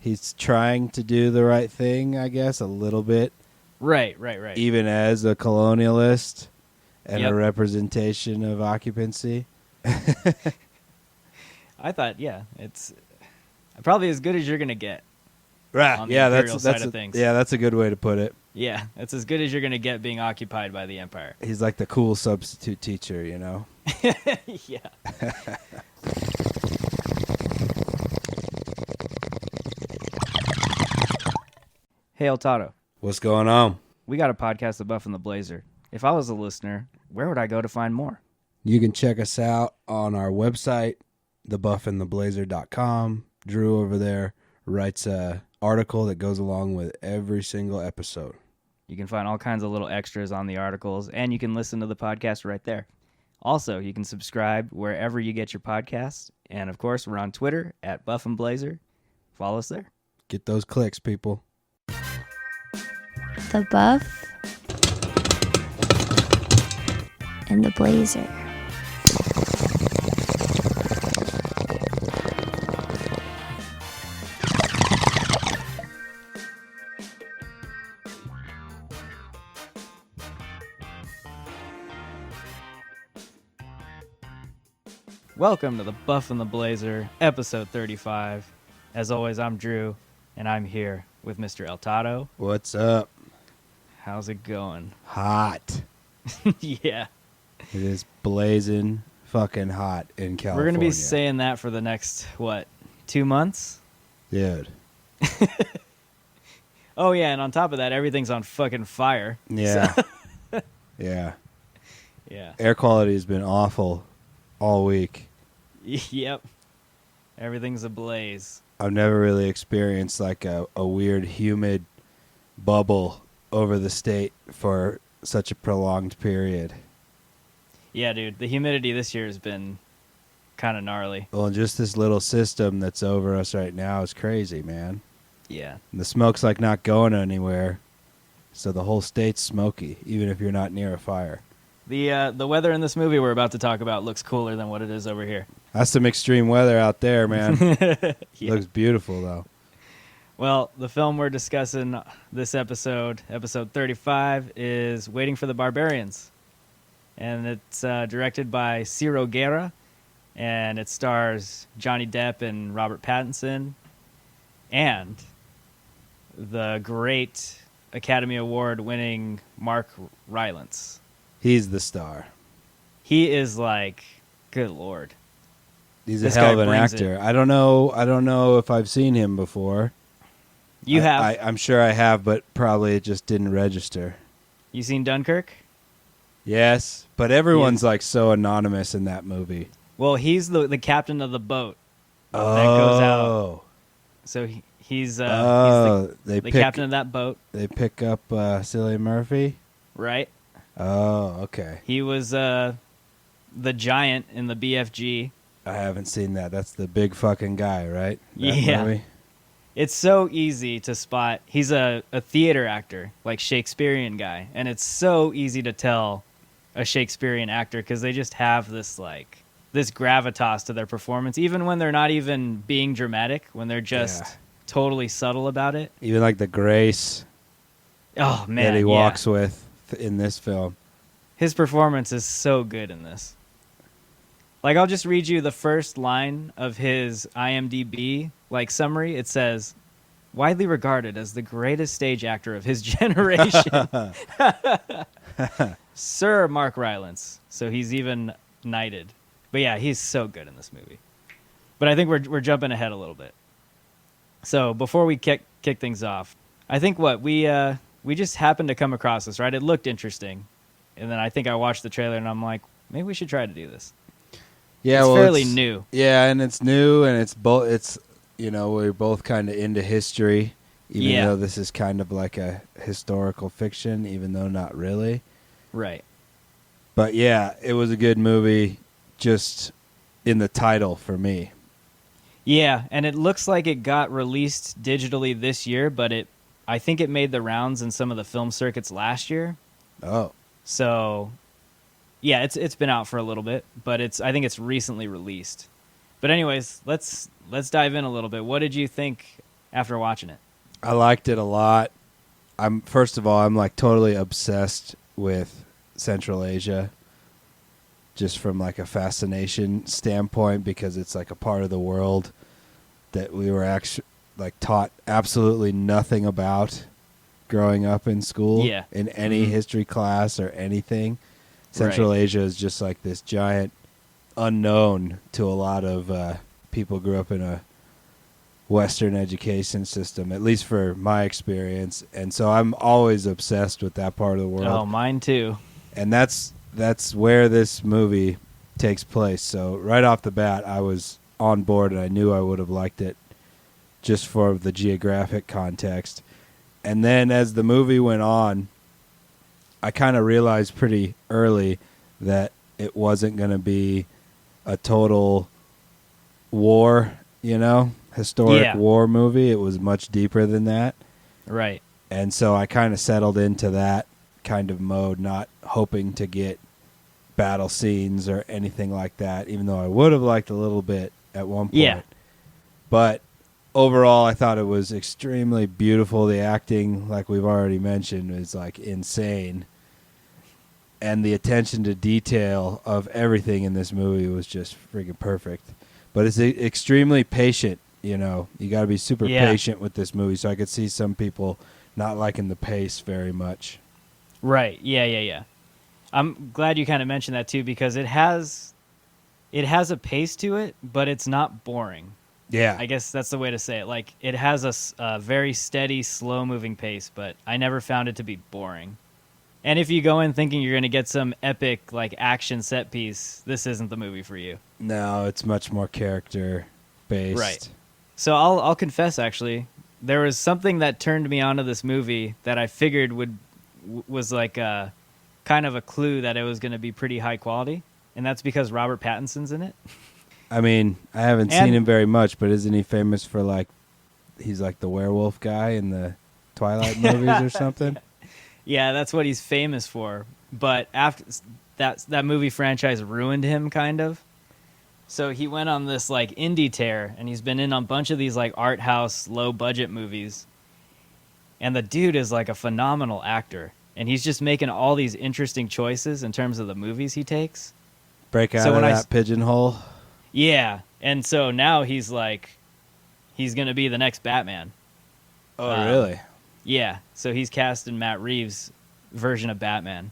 he's trying to do the right thing, I guess, a little bit. Right. Even as a colonialist and Yep. a representation of occupancy. I thought, it's probably as good as you're gonna get. Right. On the Yeah, imperial side of things. Yeah, that's a good way to put it. Yeah, it's as good as you're gonna get being occupied by the empire. He's like the cool substitute teacher, you know? Yeah. Hey, El Toddo. What's going on? We got a podcast, The Buff and the Blazer. If I was a listener, where would I go to find more? You can check us out on our website, thebuffandtheblazer.com. Drew over there writes a article that goes along with every single episode. You can find all kinds of little extras on the articles, and you can listen to the podcast right there. Also, you can subscribe wherever you get your podcasts. And, of course, we're on Twitter at Buff and Blazer. Follow us there. Get those clicks, people. The Buff and the Blazer. Welcome to the Buff and the Blazer, episode 35. As always, I'm Drew, and I'm here with Mr. El Toddo. What's up? How's it going? Hot. Yeah. It is blazing fucking hot in California. We're going to be saying that for the next, 2 months? Dude. Oh, yeah, and on top of that, everything's on fucking fire. Yeah. So- Yeah. Yeah. Air quality has been awful all week. Yep. Everything's ablaze. I've never really experienced like a weird humid bubble over the state for such a prolonged period. Yeah, dude, the humidity this year has been kind of gnarly. Well, just this little system that's over us right now is crazy, man. Yeah. And the smoke's like not going anywhere, so the whole state's smoky, even if you're not near a fire. The weather in this movie we're about to talk about looks cooler than what it is over here. That's some extreme weather out there, man. Yeah. Looks beautiful, though. Well, the film we're discussing this episode 35, is Waiting for the Barbarians. And it's directed by Ciro Guerra, and it stars Johnny Depp and Robert Pattinson, and the great Academy Award-winning Mark Rylance. He's the star. He is like, good Lord. He's This a hell guy of an brings actor. I don't know if I've seen him before. You have? I'm sure I have, but probably it just didn't register. You seen Dunkirk? Yes, but everyone's like so anonymous in that movie. Well, he's the captain of the boat that goes out. Oh, So he's they the pick captain of that boat, they pick up Cillian Murphy. right? Oh, okay. He was the giant in the BFG. I haven't seen that. That's the big fucking guy, right? That Yeah. movie? It's so easy to spot. He's a theater actor, like Shakespearean guy, and it's so easy to tell a Shakespearean actor because they just have this gravitas to their performance, even when they're not even being dramatic, when they're just totally subtle about it. Even like the grace Oh man, that he yeah. walks with in this film. His performance is so good in this. Like, I'll just read you the first line of his IMDb summary. It says, widely regarded as the greatest stage actor of his generation. Sir Mark Rylance. So he's even knighted. But yeah, he's so good in this movie. But I think we're jumping ahead a little bit. So before we kick things off, I think we just happened to come across this, right? It looked interesting. And then I think I watched the trailer and I'm like, maybe we should try to do this. Yeah, It's well, fairly new. Yeah, and it's new, and it's we're both kind of into history, even though this is kind of like a historical fiction, even though not really. Right. But yeah, it was a good movie, just in the title for me. Yeah, and it looks like it got released digitally this year, but I think it made the rounds in some of the film circuits last year. Oh. So, yeah, it's been out for a little bit, but I think it's recently released. But anyways, let's dive in a little bit. What did you think after watching it? I liked it a lot. First of all, I'm like totally obsessed with Central Asia, just from like a fascination standpoint, because it's like a part of the world that we were actually like taught absolutely nothing about growing up in school, in any history class or anything. Central Asia is just like this giant unknown to a lot of people who grew up in a Western education system, at least for my experience. And so I'm always obsessed with that part of the world. Oh, mine too. And that's where this movie takes place. So right off the bat, I was on board, and I knew I would have liked it just for the geographic context. And then as the movie went on, I kind of realized pretty early that it wasn't going to be a total war, historic war movie. It was much deeper than that. Right. And so I kind of settled into that kind of mode, not hoping to get battle scenes or anything like that, even though I would have liked a little bit at one point. Yeah. But overall, I thought it was extremely beautiful. The acting, like we've already mentioned, is like insane. And the attention to detail of everything in this movie was just freaking perfect. But it's extremely patient, You got to be super patient with this movie. So I could see some people not liking the pace very much. Right. Yeah. I'm glad you kind of mentioned that too, because it has a pace to it, but it's not boring. Yeah. I guess that's the way to say it. Like, it has a very steady, slow-moving pace, but I never found it to be boring. And if you go in thinking you're going to get some epic, like, action set piece, this isn't the movie for you. No, it's much more character-based. Right. So I'll confess, actually, there was something that turned me onto this movie that I figured was like a kind of a clue that it was going to be pretty high quality, and that's because Robert Pattinson's in it. I mean, I haven't seen him very much, but isn't he famous for, like, he's like the werewolf guy in the Twilight movies or something? Yeah, that's what he's famous for. But after that movie franchise ruined him, kind of. So he went on this, like, indie tear, and he's been in a bunch of these, like, art house, low-budget movies. And the dude is, like, a phenomenal actor. And he's just making all these interesting choices in terms of the movies he takes. Break out of that pigeonhole. Yeah, and so now he's like, he's going to be the next Batman. Oh, really? Yeah, so he's casting Matt Reeves' version of Batman.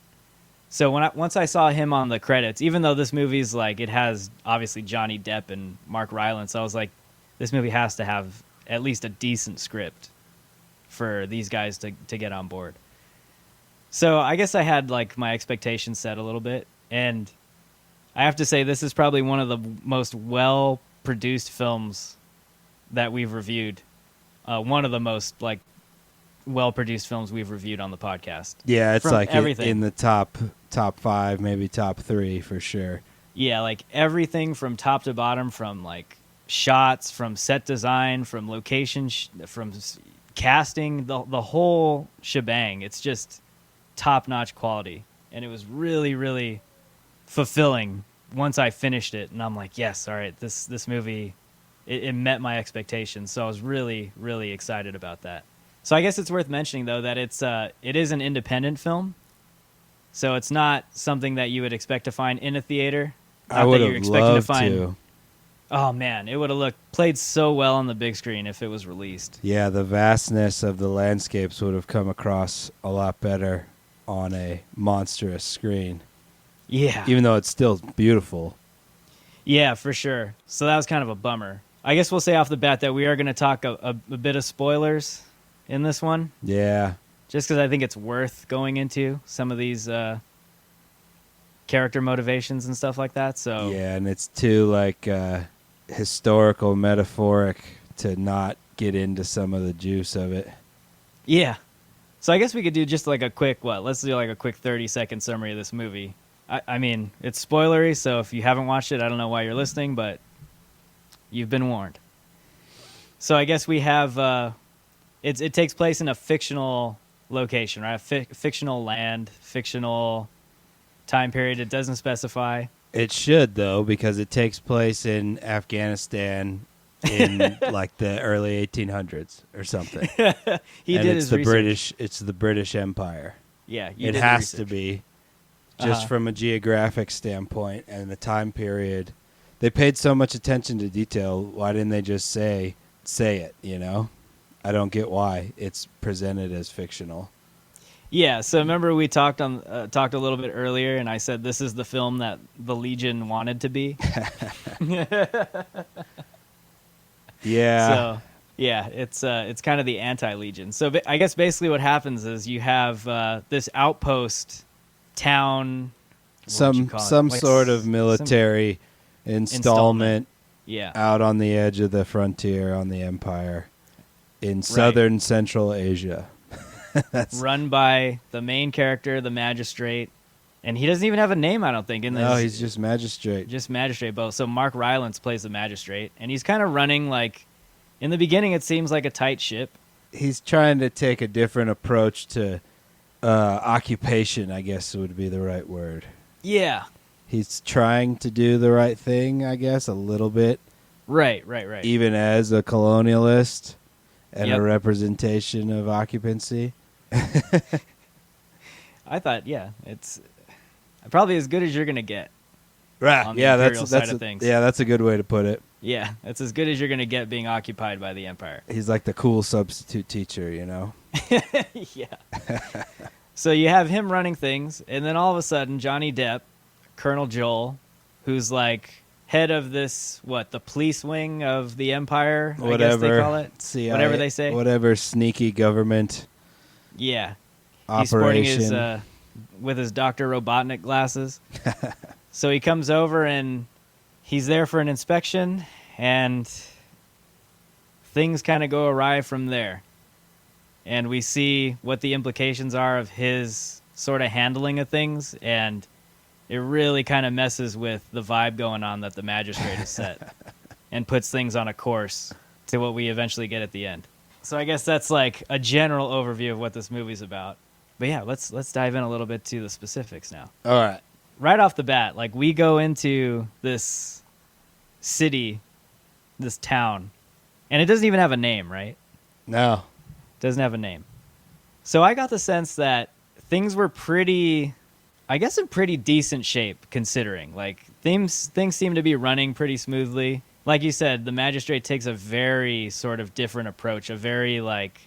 So once I saw him on the credits, even though this movie's like, it has obviously Johnny Depp and Mark Rylance, I was like, this movie has to have at least a decent script for these guys to get on board. So I guess I had like my expectations set a little bit, and I have to say this is probably one of the most well-produced films that we've reviewed. One of the most like well-produced films we've reviewed on the podcast. Yeah, it's from like everything. in the top 5, maybe top 3 for sure. Yeah, like everything from top to bottom, from like shots, from set design, from location, from casting, the whole shebang. It's just top-notch quality, and it was really, really fulfilling once I finished it, and I'm like, yes, all right, this movie, it met my expectations, so I was really, really excited about that. So I guess it's worth mentioning, though, that it is an independent film, so it's not something that you would expect to find in a theater. Not I would that you're have expecting loved to find. to. Oh man, it would have played so well on the big screen if it was released. Yeah, the vastness of the landscapes would have come across a lot better on a monstrous screen. Yeah. Even though it's still beautiful. Yeah, for sure. So that was kind of a bummer. I guess we'll say off the bat that we are going to talk a bit of spoilers in this one. Yeah. Just because I think it's worth going into some of these character motivations and stuff like that. So Yeah, and it's too like historical, metaphoric to not get into some of the juice of it. Yeah. So I guess we could do just like a quick, let's do like a quick 30-second summary of this movie. I mean, it's spoilery, so if you haven't watched it, I don't know why you're listening, but you've been warned. So I guess we have, it takes place in a fictional location, right? A fictional land, fictional time period. It doesn't specify. It should, though, because it takes place in Afghanistan in like the early 1800s or something. He and did it's his the research. British. It's the British Empire. Yeah, It has to be, just from a geographic standpoint and the time period. They paid so much attention to detail. Why didn't they just say it? You know, I don't get why it's presented as fictional. Yeah, so remember we talked a little bit earlier, and I said this is the film that the Legion wanted to be. Yeah. So yeah, it's kind of the anti-Legion. So I guess basically what happens is you have this outpost town, what would you call it? Some Like sort of some military installment Yeah, out on the edge of the frontier on the Empire in southern Central Asia. That's run by the main character, the magistrate, and he doesn't even have a name, I don't think. no, he's just magistrate. Just magistrate both. So Mark Rylance plays the magistrate, and he's kind of running like, in the beginning it seems like a tight ship. He's trying to take a different approach to occupation, I guess would be the right word. Yeah. He's trying to do the right thing, I guess, a little bit. Right. Even as a colonialist and Yep. a representation of occupancy. I thought, yeah, it's probably as good as you're gonna get. Right. On the Yeah, imperial that's side of things. yeah, that's a good way to put it. Yeah, it's as good as you're gonna get being occupied by the Empire. He's like the cool substitute teacher, you know. Yeah. So you have him running things, and then all of a sudden, Johnny Depp, Colonel Joel, who's like head of this, the police wing of the Empire, I guess they call it. CIA, Whatever they say. Whatever sneaky government Yeah. He's sporting his, operation. with his Dr. Robotnik glasses. So he comes over, and he's there for an inspection, and things kind of go awry from there. And we see what the implications are of his sort of handling of things, and it really kind of messes with the vibe going on that the magistrate has set and puts things on a course to what we eventually get at the end. So I guess that's like a general overview of what this movie's about. But yeah, let's dive in a little bit to the specifics now. All right. Right off the bat, like we go into this city, this town, and it doesn't even have a name, right? No. Doesn't have a name. So I got the sense that things were pretty, I guess, in pretty decent shape considering. Like things seem to be running pretty smoothly. Like you said, the magistrate takes a very sort of different approach, a very like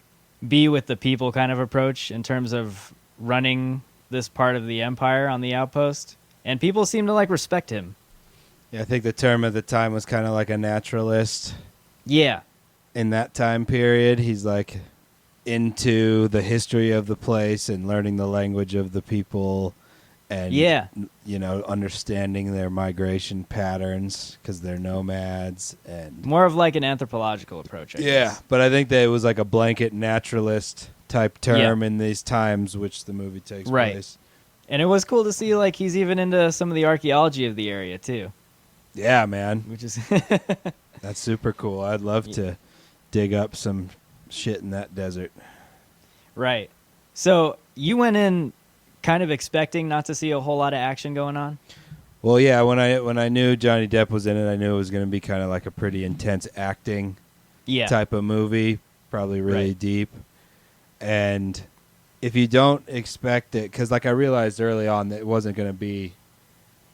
be with the people kind of approach in terms of running this part of the Empire on the outpost. And people seem to like respect him. Yeah, I think the term at the time was kind of like a naturalist. Yeah. In that time period, he's like into the history of the place and learning the language of the people and, you know, understanding their migration patterns because they're nomads. And More of like an anthropological approach, I guess. but I think that it was like a blanket naturalist type term in these times which the movie takes place. And it was cool to see like he's even into some of the archaeology of the area too. Yeah, man. Which is That's super cool. I'd love to dig up some shit in that desert. right. So you went in kind of expecting not to see a whole lot of action going on? Well, yeah, when I knew Johnny Depp was in it, I knew it was going to be kind of like a pretty intense acting type of movie, probably really deep. And if you don't expect it, because like I realized early on that it wasn't going to be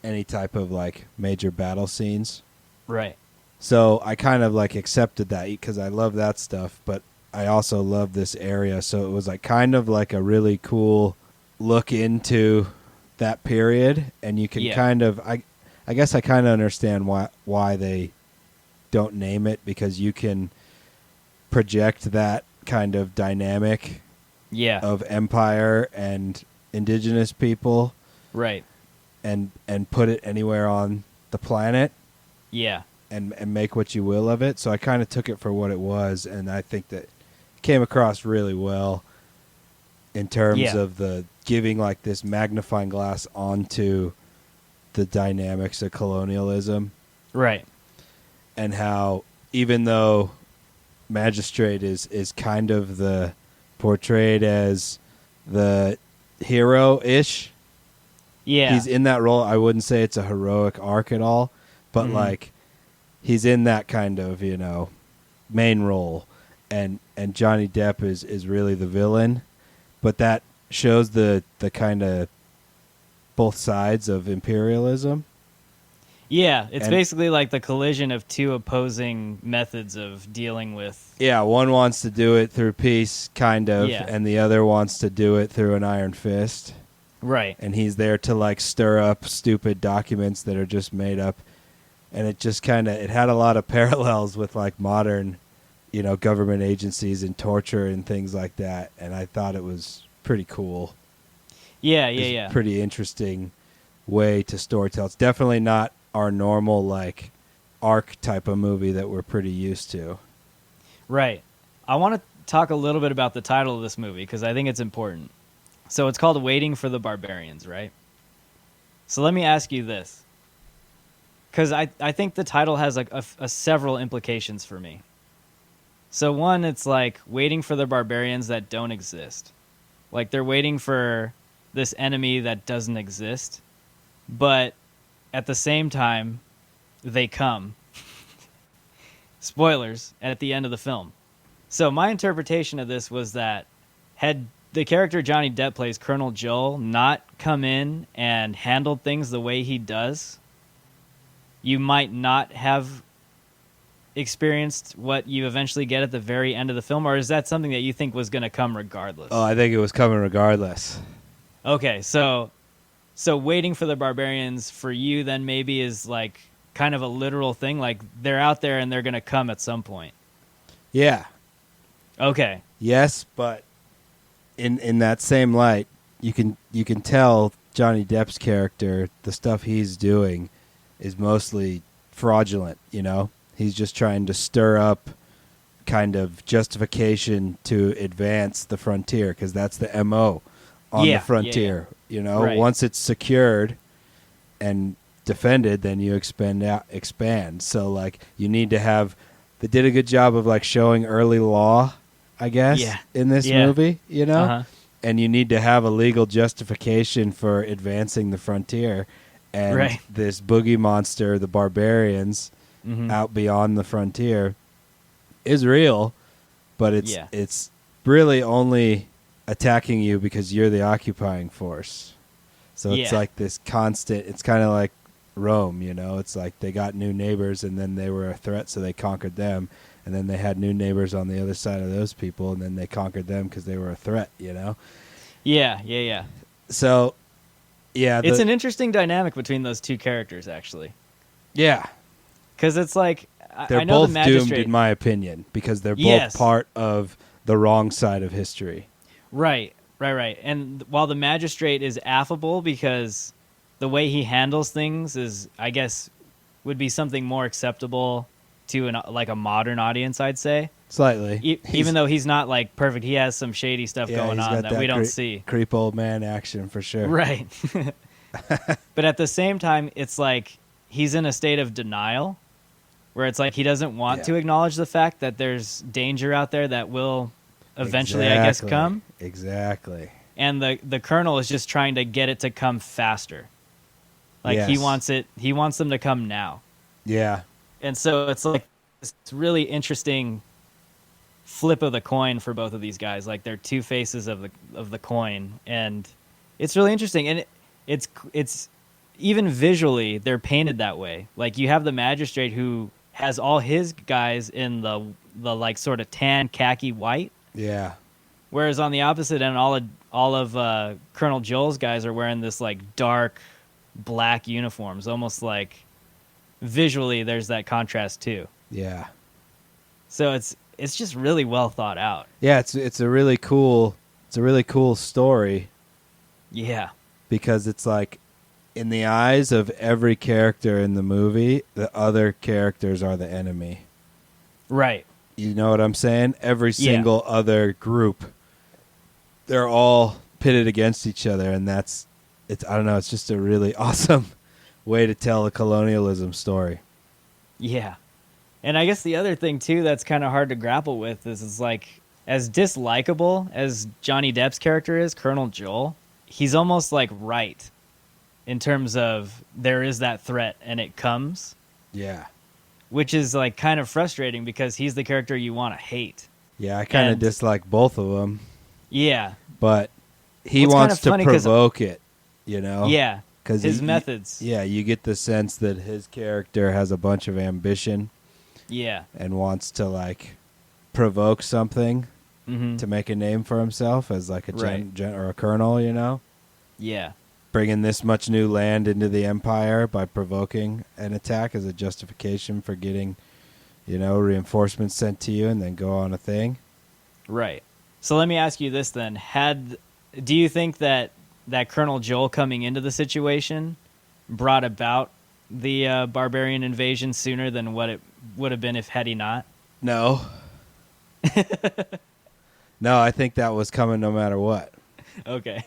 any type of like major battle scenes. Right. So I kind of like accepted that because I love that stuff, but I also love this area. So it was like kind of like a really cool look into that period, and you can kind of I guess I kind of understand why they don't name it, because you can project that kind of dynamic of empire and indigenous people, right, and put it anywhere on the planet, and make what you will of it. So I kind of took it for what it was, and I think that it came across really well in terms of the giving like this magnifying glass onto the dynamics of colonialism. Right. And how even though Magistrate is kind of the portrayed as the hero-ish. Yeah. He's in that role. I wouldn't say it's a heroic arc at all, but like he's in that kind of, you know, main role, and Johnny Depp is really the villain, but that shows the kind of both sides of imperialism. Yeah, it's And- basically like the collision of two opposing methods of dealing with. Yeah, one wants to do it through peace, kind of, Yeah. and the other wants to do it through an iron fist. Right. And he's there to like stir up stupid documents that are just made up. And it just kind of, it had a lot of parallels with like modern, you know, government agencies and torture and things like that. And I thought it was pretty cool. Yeah, It's yeah, a yeah. pretty interesting way to storytell. It's definitely not our normal like arc type of movie that we're pretty used to. Right. I want to talk a little bit about the title of this movie because I think it's important. So it's called Waiting for the Barbarians, right? So let me ask you this. Because I think the title has like a several implications for me. So one, it's like waiting for the barbarians that don't exist. Like they're waiting for this enemy that doesn't exist. But at the same time, they come. Spoilers at the end of the film. So my interpretation of this was that had the character Johnny Depp plays, Colonel Joel, not come in and handled things the way he does, you might not have experienced what you eventually get at the very end of the film, or is that something that you think was going to come regardless? Oh, I think it was coming regardless. Okay, so waiting for the barbarians for you then maybe is like kind of a literal thing, like they're out there and they're going to come at some point. Yeah. Okay. Yes, but in that same light, you can tell Johnny Depp's character, the stuff he's doing is mostly fraudulent, you know? He's just trying to stir up kind of justification to advance the frontier because that's the MO on the frontier, you know? Right. Once it's secured and defended, then you expand. So like you need to have they did a good job of like showing early law, I guess, in this movie, you know? Uh-huh. And you need to have a legal justification for advancing the frontier. And this boogie monster, the barbarians, out beyond the frontier, is real, but it's really only attacking you because you're the occupying force. So it's like this constant. It's kind of like Rome, you know. It's like they got new neighbors, and then they were a threat, so they conquered them. And then they had new neighbors on the other side of those people, and then they conquered them because they were a threat, you know. Yeah. So, yeah, it's an interesting dynamic between those two characters, actually. Yeah, because it's like they're I know both the magistrate, doomed, in my opinion, because they're both part of the wrong side of history. Right. And while the magistrate is affable because the way he handles things is, I guess, would be something more acceptable to a modern audience, I'd say. Slightly. Even though he's not like perfect, he has some shady stuff going on that we don't see. Creep old man action for sure. Right. But at the same time, it's like he's in a state of denial where it's like he doesn't want to acknowledge the fact that there's danger out there that will eventually, I guess, come. Exactly. And the colonel is just trying to get it to come faster. Like he wants them to come now. Yeah. And so it's like this really interesting flip of the coin for both of these guys. Like they're two faces of the coin, and it's really interesting. And it's even visually they're painted that way. Like you have the magistrate who has all his guys in the like sort of tan khaki white. Yeah. Whereas on the opposite end, all of Colonel Joel's guys are wearing this like dark black uniforms, almost like visually there's that contrast too. Yeah. So it's just really well thought out. Yeah, it's a really cool story. Yeah. Because it's like in the eyes of every character in the movie, the other characters are the enemy. Right. You know what I'm saying? Every single other group, they're all pitted against each other, and I don't know, it's just a really awesome way to tell a colonialism story. Yeah. And I guess the other thing too that's kind of hard to grapple with is like as dislikable as Johnny Depp's character is, Colonel Joel, he's almost like right in terms of there is that threat and it comes. Yeah. which is like kind of frustrating because he's the character you want to hate. Yeah, I kind of And- dislike both of them, Yeah. but he Well, it's wants kinda to funny 'cause- provoke it, you know? Yeah. 'Cause His methods. Yeah, you get the sense that his character has a bunch of ambition Yeah. and wants to like provoke something Mm-hmm. to make a name for himself as like a Right. or a colonel, you know? Yeah. Bringing this much new land into the empire by provoking an attack as a justification for getting, you know, reinforcements sent to you and then go on a thing. Right. So let me ask you this then: do you think that Colonel Joel coming into the situation brought about the barbarian invasion sooner than what it would have been had he not? No. No, I think that was coming no matter what. Okay.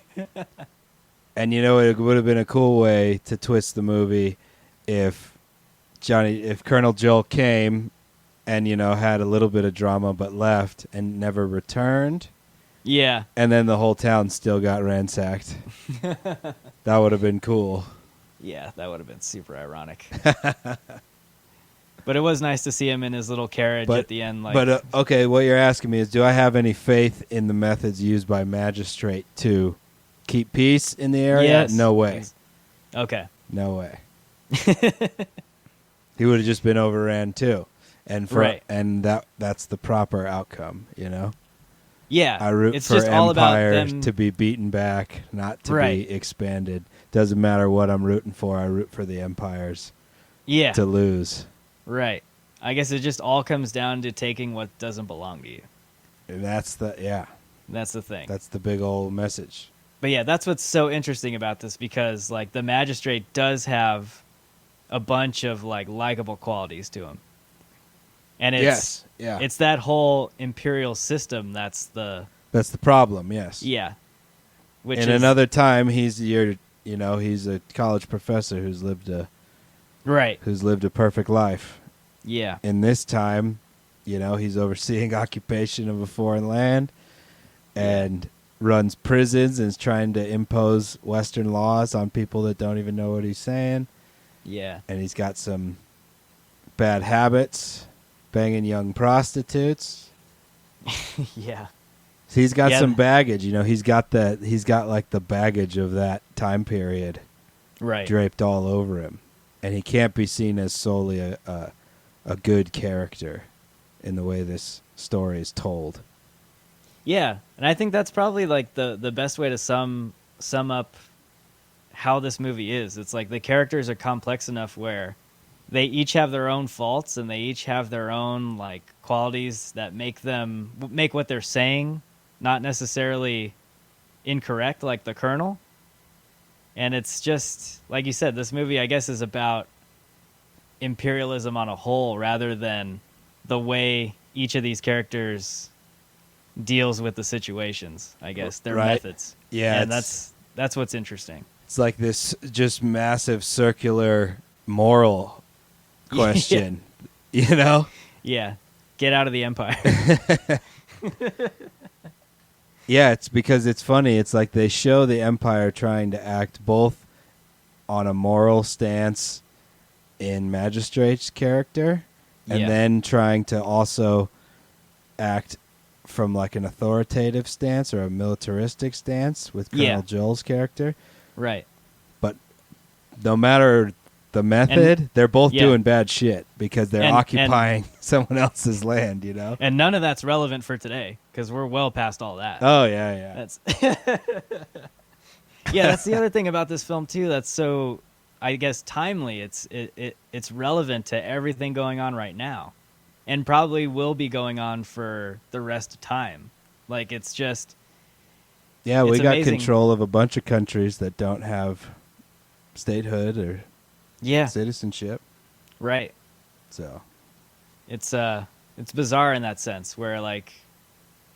And you know, it would have been a cool way to twist the movie if Colonel Joel came and, you know, had a little bit of drama but left and never returned. Yeah. And then the whole town still got ransacked. That would have been cool. Yeah, that would have been super ironic. But it was nice to see him in his little carriage at the end. Okay, what you're asking me is, do I have any faith in the methods used by Magistrate to keep peace in the area? Yes. No way. Okay. No way. He would have just been overran too. And Right. and that's the proper outcome, you know? Yeah. I root it's for just all about Empire them to be beaten back, not to Right. be expanded. Doesn't matter what I'm rooting for. I root for the Empires Yeah. to lose. Right. I guess it just all comes down to taking what doesn't belong to you. And that's the That's the thing. that's the big old message. But yeah, that's what's so interesting about this, because like the magistrate does have a bunch of like likable qualities to him. And Yes. Yeah. it's that whole imperial system that's the That's the problem, yes. yeah. Which In is another time he's he's a college professor who's lived right. a perfect life. Yeah. In this time, you know, he's overseeing occupation of a foreign land and runs prisons and is trying to impose Western laws on people that don't even know what he's saying. Yeah. And he's got some bad habits, banging young prostitutes. Yeah. So he's got Yeah. some baggage, you know, he's got like the baggage of that time period Right. draped all over him. And he can't be seen as solely a good character in the way this story is told. Yeah, and I think that's probably like the best way to sum up how this movie is. It's like the characters are complex enough where they each have their own faults and they each have their own like qualities that make what they're saying not necessarily incorrect, like the Colonel. And it's just like you said, this movie I guess is about imperialism on a whole rather than the way each of these characters deals with the situations, I guess, their Right. methods. Yeah, And that's what's interesting. It's like this just massive circular moral question, you know? Yeah. Get out of the Empire. Yeah, it's because it's funny. It's like they show the Empire trying to act both on a moral stance in Magistrate's character and Yeah. then trying to also act from like an authoritative stance or a militaristic stance with Colonel Yeah. Joel's character. Right. But no matter the method, they're both yeah. doing bad shit because they're And- occupying someone else's land, you know? And none of that's relevant for today because we're well past all that. Oh, yeah, yeah. That's yeah, that's the other thing about this film too. That's so, I guess, timely. It's relevant to everything going on right now, and probably will be going on for the rest of time. Like it's just Yeah, we It's got amazing. control of a bunch of countries that don't have statehood or yeah, citizenship. right. So, It's bizarre in that sense where like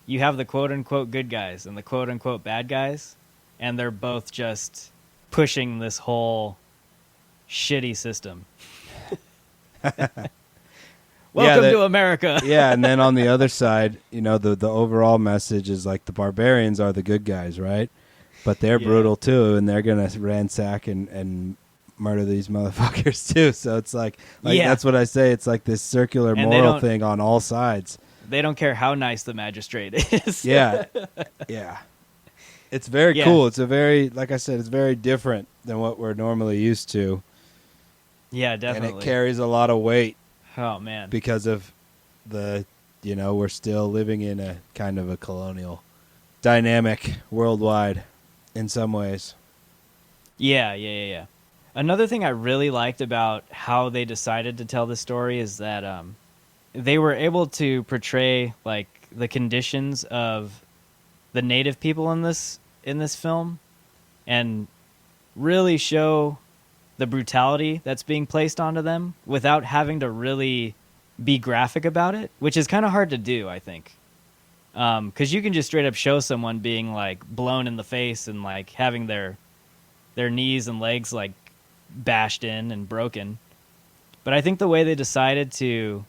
you have the quote unquote good guys and the quote unquote bad guys, and they're both just pushing this whole shitty system. Welcome that- to America. yeah, and then on the other side, you know, the overall message is like the barbarians are the good guys, right? But they're Yeah. brutal too, and they're going to ransack and murder these motherfuckers too. So it's like Yeah. that's what I say. It's like this circular And they moral don't- thing on all sides. They don't care how nice the magistrate is. Yeah, yeah. It's very Yeah. cool. It's a very, like I said, it's very different than what we're normally used to, Yeah, definitely. and it carries a lot of weight Oh man. because of the, we're still living in a kind of a colonial dynamic worldwide in some ways. Yeah. Another thing I really liked about how they decided to tell the story is that they were able to portray like the conditions of the native people in this film and really show the brutality that's being placed onto them without having to really be graphic about it, which is kind of hard to do, I think. Because you can just straight up show someone being like blown in the face and like having their knees and legs like bashed in and broken. But I think the way they decided to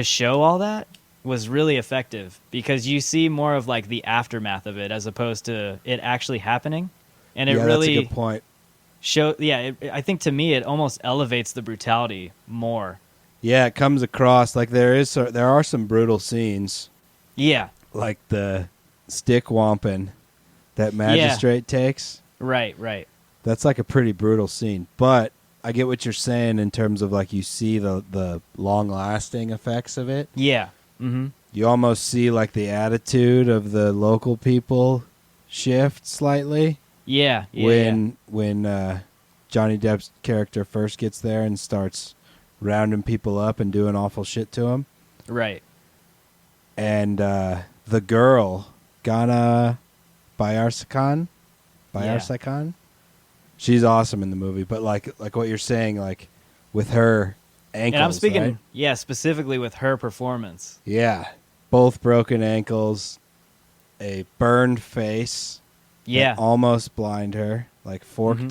show all that was really effective because you see more of like the aftermath of it as opposed to it actually happening. And it really that's a good point. I think to me it almost elevates the brutality more. Yeah, it comes across like there are some brutal scenes, Yeah. like the stick whomping that magistrate takes. Right. That's like a pretty brutal scene, but I get what you're saying in terms of like you see the long lasting effects of it. Yeah. Mm-hmm. You almost see like the attitude of the local people shift slightly Yeah. when Johnny Depp's character first gets there and starts rounding people up and doing awful shit to them. Right. And the girl, Ghana Bayarsakan, she's awesome in the movie. But like what you're saying, like with her ankles, And I'm speaking, right? yeah, specifically with her performance. Yeah, both broken ankles, a burned face, Yeah. that almost blind her, like fork Mhm.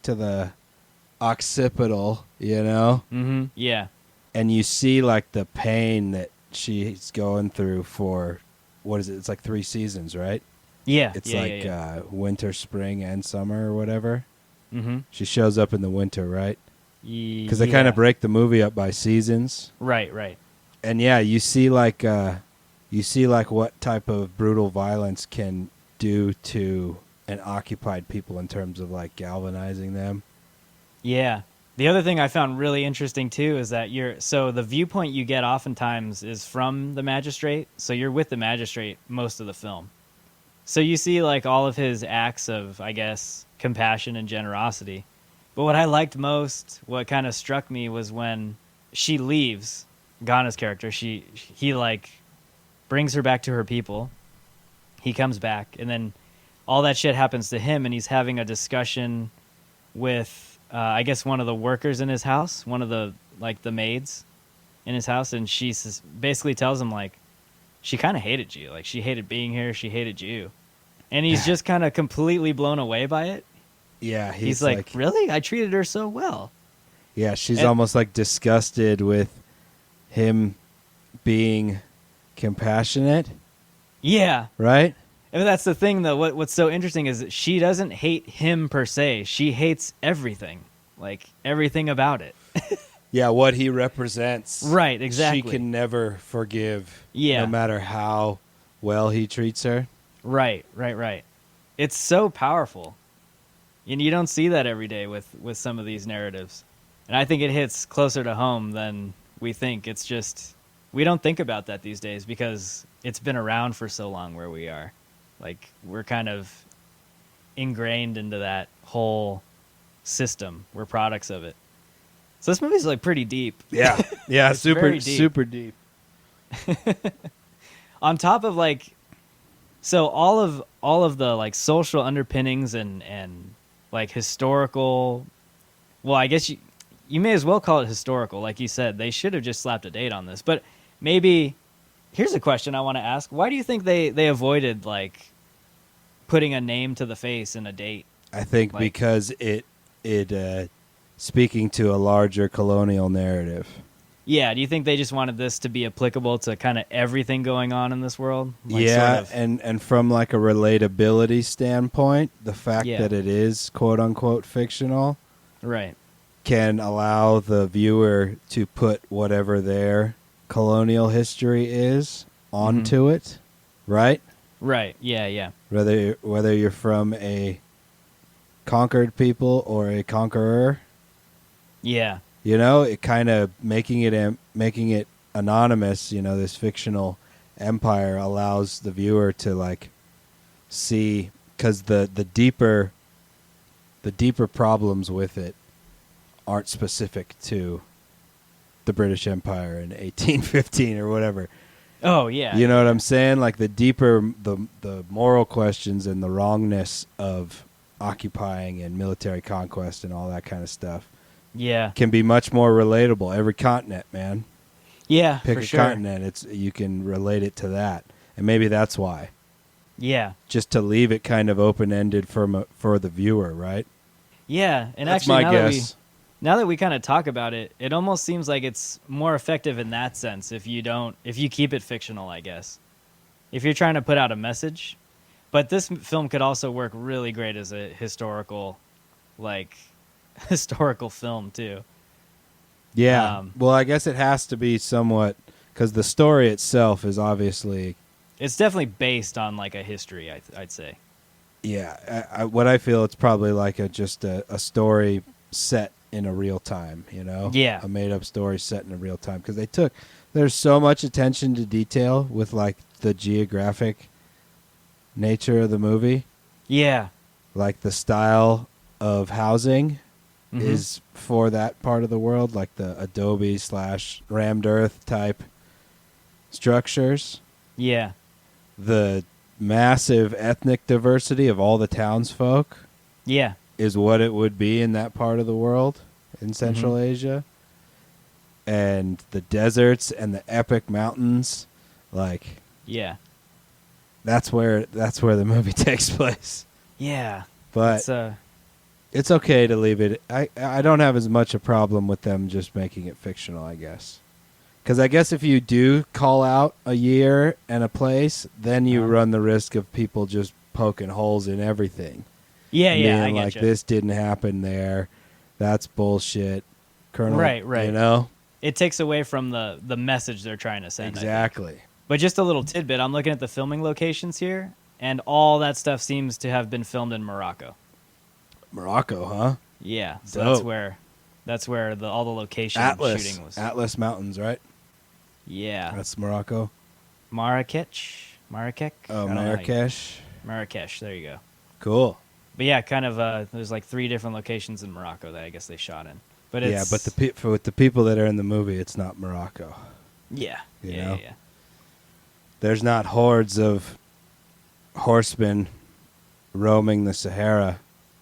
to the occipital, Mm-hmm. Yeah. and you see like the pain that she's going through for what is it? It's like 3 seasons, right? Yeah. It's yeah. winter, spring, and summer or whatever. Mm-hmm. She shows up in the winter, right? Because Because they kind of break the movie up by seasons. Right. And yeah, you see like what type of brutal violence can do to an occupied people in terms of like galvanizing them. Yeah. The other thing I found really interesting too is that the viewpoint you get oftentimes is from the magistrate. So you're with the magistrate most of the film. So you see like all of his acts of, I guess, compassion and generosity. But what I liked most, what kind of struck me was when she leaves, Ghana's character, he like brings her back to her people. He comes back and then all that shit happens to him and he's having a discussion with I guess one of the workers in his house, one of the maids in his house, and she basically tells him like she kind of hated you, like she hated being here, she hated you, and he's just kind of completely blown away by it. Yeah, He's like, really? I treated her so well. Yeah, she's And- almost like disgusted with him being compassionate, Yeah, right? and that's the thing though. What's so interesting is that she doesn't hate him per se. She hates everything, like everything about it. Yeah, what he represents. Right, exactly. She can never forgive. Yeah. No matter how well he treats her. Right. It's so powerful. And you don't see that every day with some of these narratives. And I think it hits closer to home than we think. It's just, we don't think about that these days because it's been around for so long where we are. Like, we're kind of ingrained into that whole system. We're products of it. So this movie's like pretty deep. Yeah. Yeah, It's very deep. super deep. On top of like, so all of the like social underpinnings and like historical, well, I guess you may as well call it historical. Like you said, they should have just slapped a date on this. But maybe here's a question I want to ask: why do you think they avoided like putting a name to the face and a date? I think Like- because it speaking to a larger colonial narrative. Yeah, do you think they just wanted this to be applicable to kind of everything going on in this world? Like, Yeah, sort of- and from like a relatability standpoint, the fact Yeah. that it is quote unquote fictional Right. can allow the viewer to put whatever their colonial history is onto it, right? Right. Yeah. Yeah. Whether you're from a conquered people or a conqueror, Yeah. you know, it kind of making it anonymous. You know, this fictional empire allows the viewer to like see, because the deeper problems with it aren't specific to the British Empire in 1815 or whatever. Oh yeah. You know yeah, what yeah. I'm saying? Like the deeper the moral questions and the wrongness of occupying and military conquest and all that kind of stuff Yeah. can be much more relatable. Every continent, man. Yeah. Pick for a sure. continent, you can relate it to that. And maybe that's why. Yeah. Just to leave it kind of open-ended for the viewer, right? Yeah. And That's actually, my guess. now that we kind of talk about it, it almost seems like it's more effective in that sense if you keep it fictional, I guess. If you're trying to put out a message. But this film could also work really great as a historical film too. Yeah. Well, I guess it has to be somewhat, because the story itself is obviously... It's definitely based on like a history, I'd say. Yeah. What I feel, it's probably like just a story set in a real time, you know? Yeah. A made-up story set in a real time. Because there's so much attention to detail with like the geographic nature of the movie. Yeah. Like the style of housing is for that part of the world, like the adobe / rammed earth type structures. Yeah. The massive ethnic diversity of all the townsfolk Yeah. is what it would be in that part of the world in Central Asia. And the deserts and the epic mountains, like Yeah. that's where the movie takes place. Yeah. But it's okay to leave it. I don't have as much a problem with them just making it fictional, I guess. Because I guess if you do call out a year and a place, then you run the risk of people just poking holes in everything. Yeah, And yeah, I being get like, you. this didn't happen there. That's bullshit. Colonel, Right. You know? It takes away from the message they're trying to send. I think. Exactly. But just a little tidbit, I'm looking at the filming locations here, and all that stuff seems to have been filmed in Morocco. Morocco, huh? Yeah, so Dope. that's where all the location shooting was. Atlas Mountains, right? Yeah. That's Morocco. Marrakech. Oh, I don't know how you- Marrakesh. Marrakesh. There you go. Cool. But yeah, kind of. There's like 3 different locations in Morocco that I guess they shot in. But it's, Yeah, but with the people that are in the movie, it's not Morocco. yeah, You yeah, know? yeah. There's not hordes of horsemen roaming the Sahara.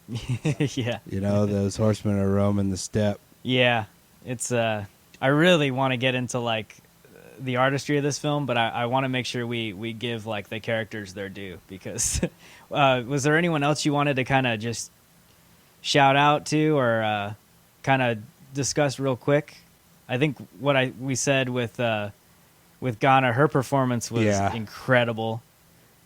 Yeah. You know, those horsemen are roaming the steppe. Yeah, it's I really want to get into like the artistry of this film, but I want to make sure we give like the characters their due, because was there anyone else you wanted to kind of just shout out to or kind of discuss real quick? I think what we said with Ghana, her performance was incredible.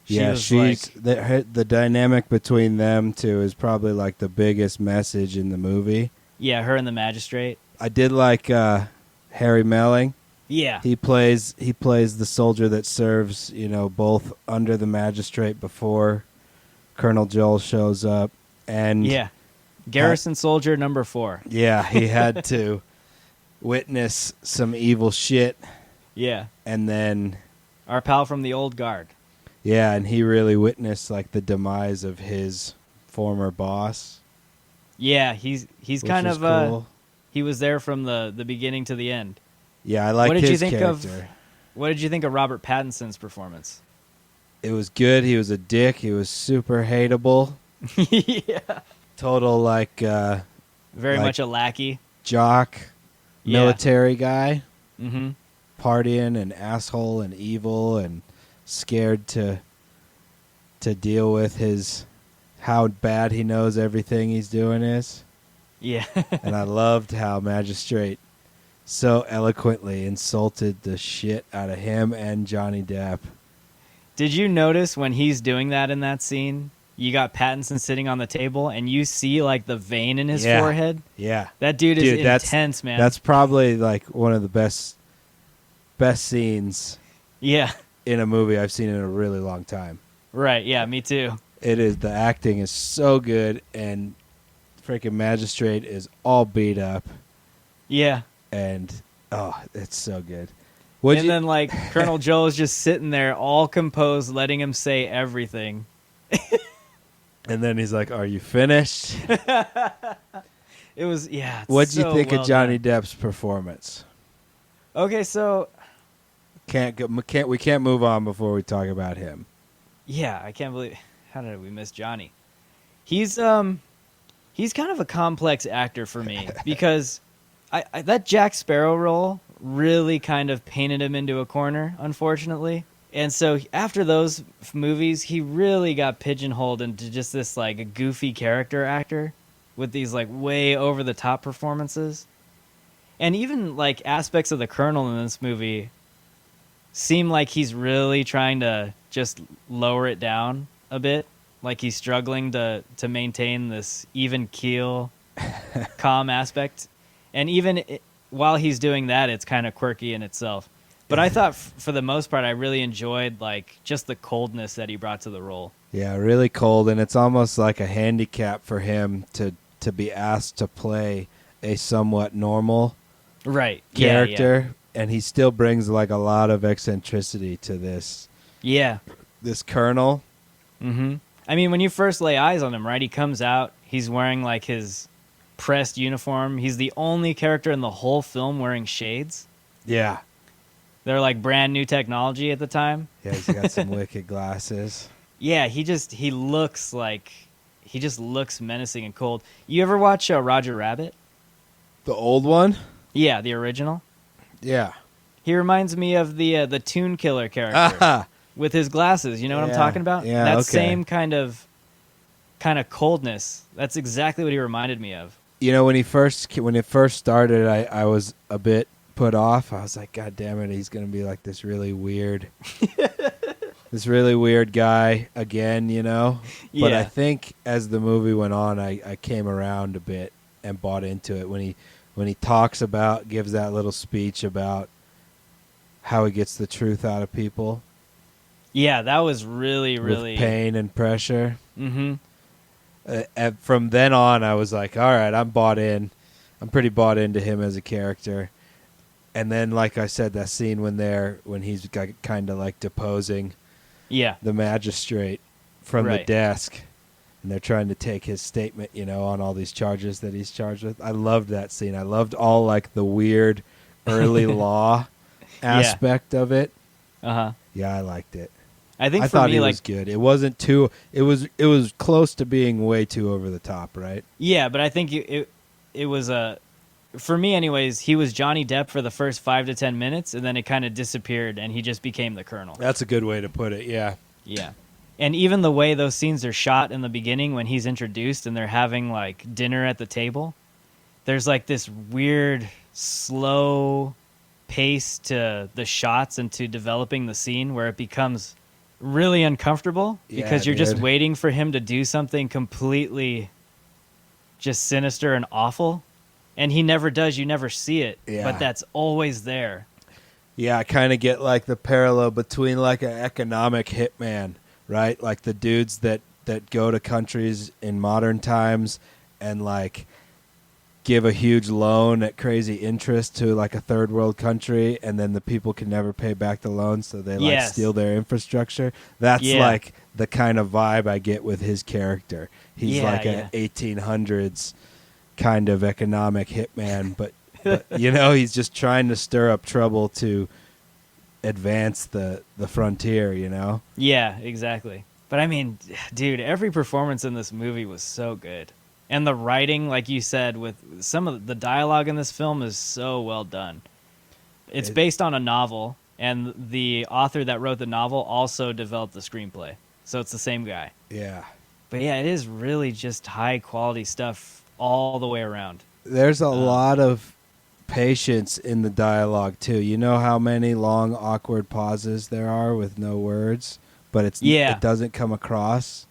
She's the dynamic between them two is probably like the biggest message in the movie. Yeah, her and the magistrate. I did like Harry Melling. Yeah. He plays the soldier that serves, you know, both under the magistrate before Colonel Joel shows up, and Yeah. Garrison soldier number 4. yeah, he had to witness some evil shit, Yeah. and then Our pal from the old guard. yeah, and he really witnessed like the demise of his former boss. Yeah, he's which kind was of cool. he was there from the beginning to the end. Yeah, I like What did his you think character. What did you think of Robert Pattinson's performance? It was good. He was a dick. He was super hateable. Yeah. Total like Very Like- much a lackey. jock, Yeah. military guy, Mm-hmm. partying and asshole and evil and scared to deal with his how bad he knows everything he's doing is. Yeah. And I loved how Magistrate so eloquently insulted the shit out of him and Johnny Depp. Did you notice when he's doing that in that scene you got Pattinson sitting on the table, and you see like the vein in his Yeah. forehead. Yeah. That dude is That's intense, man. That's probably like one of the best scenes yeah, in a movie I've seen in a really long time. right. Yeah, me too. It is, the acting is so good, and freaking Magistrate is all beat up, Yeah. and oh, it's so good. And then like Colonel Joel is just sitting there, all composed, letting him say everything. And then he's like, "Are you finished?" It was it's What'd you so think well of Johnny done. Depp's performance? Okay, so We can't move on before we talk about him. yeah, I can't believe how did we miss Johnny? He's kind of a complex actor for me because I that Jack Sparrow role really kind of painted him into a corner, unfortunately. And so after those movies, he really got pigeonholed into just this like a goofy character actor with these like way over the top performances. And even like aspects of the Colonel in this movie seem like he's really trying to just lower it down a bit. Like he's struggling to maintain this even keel, calm aspect. And even while he's doing that, it's kind of quirky in itself. But I thought for the most part, I really enjoyed like just the coldness that he brought to the role. Yeah, really cold, and it's almost like a handicap for him to be asked to play a somewhat normal Right. character, and he still brings like a lot of eccentricity to this Colonel. Mm-hmm. I mean, when you first lay eyes on him, right, he comes out, he's wearing like his pressed uniform. He's the only character in the whole film wearing shades. Yeah. They're like brand new technology at the time. Yeah, he's got some wicked glasses. Yeah, he looks menacing and cold. You ever watch Roger Rabbit? The old one? Yeah, the original. Yeah. He reminds me of the Toon Killer character Ah, with his glasses. You know what I'm Yeah, talking about? yeah, That okay. same kind of coldness. That's exactly what he reminded me of. you know, when it first started, I was a bit put off. I was like, God damn it, he's going to be like this really weird guy again, you know? But Yeah. I think as the movie went on, I came around a bit and bought into it. When he gives that little speech about how he gets the truth out of people Yeah, that was really, really. with pain and pressure. Mm-hmm. And from then on, I was like, all right, I'm bought in. I'm pretty bought into him as a character. And then, like I said, that scene when he's kind of like deposing Yeah. the magistrate from the Right. desk, and they're trying to take his statement, you know, on all these charges that he's charged with. I loved that scene. I loved all like the weird early law aspect of it. Uh-huh. Yeah, I liked it. I think I for thought me, it like, was good. It wasn't too. It was close to being way too over the top, right? yeah, but I think it was for me, anyways. He was Johnny Depp for the first 5 to 10 minutes, and then it kind of disappeared, and he just became the Colonel. That's a good way to put it. Yeah. Yeah. And even the way those scenes are shot in the beginning when he's introduced and they're having like dinner at the table, there's like this weird slow pace to the shots and to developing the scene where it becomes really uncomfortable because Yeah, you're just dude. waiting for him to do something completely just sinister and awful. And he never does. You never see it. Yeah. But that's always there. Yeah, I kind of get like the parallel between like an economic hitman, right? Like the dudes that go to countries in modern times and like give a huge loan at crazy interest to like a third world country, and then the people can never pay back the loan, so they like Yes. steal their infrastructure. That's Yeah. like the kind of vibe I get with his character. He's Yeah, like yeah. an 1800s kind of economic hitman, but you know, he's just trying to stir up trouble to advance the frontier, you know? Yeah, exactly. But I mean, dude, every performance in this movie was so good. And the writing, like you said, with some of the dialogue in this film is so well done. It's based on a novel, and the author that wrote the novel also developed the screenplay. So it's the same guy. Yeah. But yeah, it is really just high quality stuff all the way around. There's a lot of patience in the dialogue too. You know how many long awkward pauses there are with no words, but it doesn't come across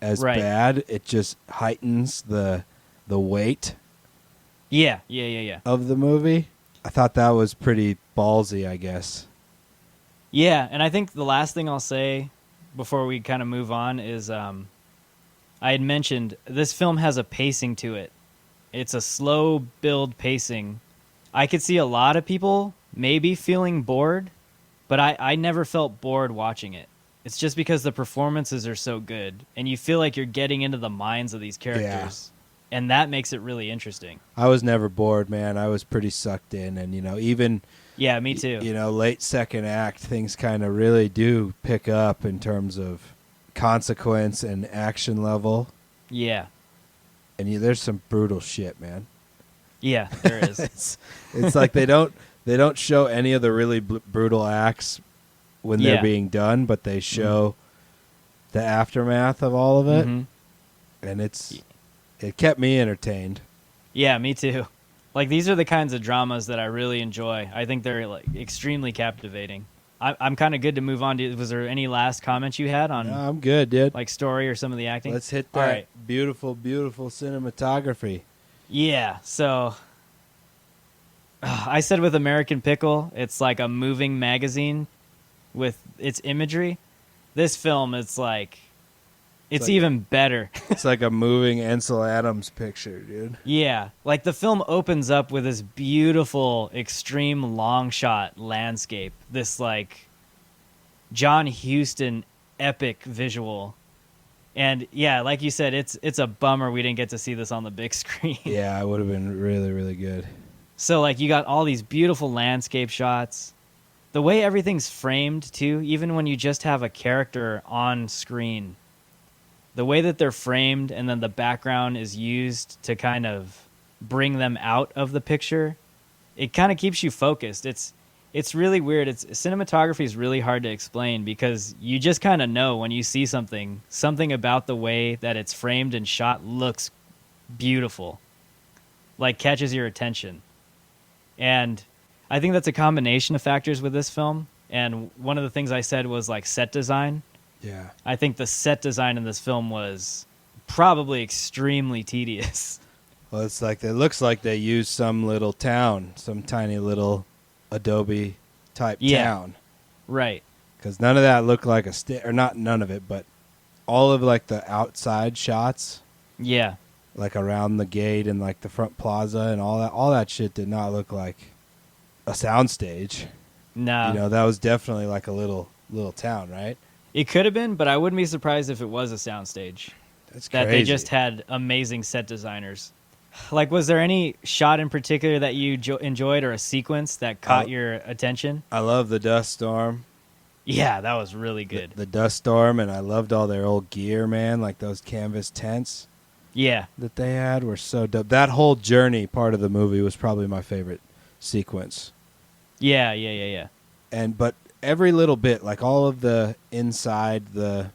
as Right. bad. It just heightens the weight Yeah. of the movie. I thought that was pretty ballsy, I guess. Yeah, and I think the last thing I'll say before we kind of move on is I had mentioned this film has a pacing to it. It's a slow build pacing. I could see a lot of people maybe feeling bored, but I never felt bored watching it. It's just because the performances are so good, and you feel like you're getting into the minds of these characters, and that makes it really interesting. I was never bored, man. I was pretty sucked in, and even Yeah, me too. late second act, things kind of really do pick up in terms of consequence and action level. Yeah, And there's some brutal shit, man. yeah, there is. It's like they don't show any of the really brutal acts when they're Yeah. being done, but they show the aftermath of all of it, Mhm. and it kept me entertained. Yeah, me too. Like, these are the kinds of dramas that I really enjoy. I think they're like extremely captivating. I'm kind of good to move on to. Was there any last comments you had on No, I'm good, dude. like story or some of the acting? Let's hit All that right. beautiful, beautiful cinematography. Yeah. So I said with American Pickle, it's like a moving magazine with its imagery. This film, it's like it's like- even better. It's like a moving Ansel Adams picture, dude. Yeah, like the film opens up with this beautiful, extreme long shot landscape. This like John Huston epic visual. And yeah, like you said, it's a bummer we didn't get to see this on the big screen. Yeah, it would have been really, really good. So like you got all these beautiful landscape shots. The way everything's framed too, even when you just have a character on screen. The way that they're framed and then the background is used to kind of bring them out of the picture, it kind of keeps you focused. It's really weird. Cinematography is really hard to explain because you just kind of know when you see something about the way that it's framed and shot looks beautiful, like catches your attention. And I think that's a combination of factors with this film. And one of the things I said was like set design. Yeah. I think the set design in this film was probably extremely tedious. Well, it's like it looks like they used some little town, some tiny little Adobe type Yeah. town, Right. because none of that looked like or not none of it, but all of like the outside shots, Yeah. like around the gate and like the front plaza and all that shit did not look like a soundstage. No. That was definitely like a little town, right? It could have been, but I wouldn't be surprised if it was a soundstage. That's That crazy. they just had amazing set designers. Like, was there any shot in particular that you enjoyed or a sequence that caught your attention? I love the dust storm. Yeah, that was really good. The dust storm, and I loved all their old gear, man. Like those canvas tents Yeah. that they had were so dope. That whole journey part of the movie was probably my favorite sequence. Yeah. But every little bit, like all of the inside the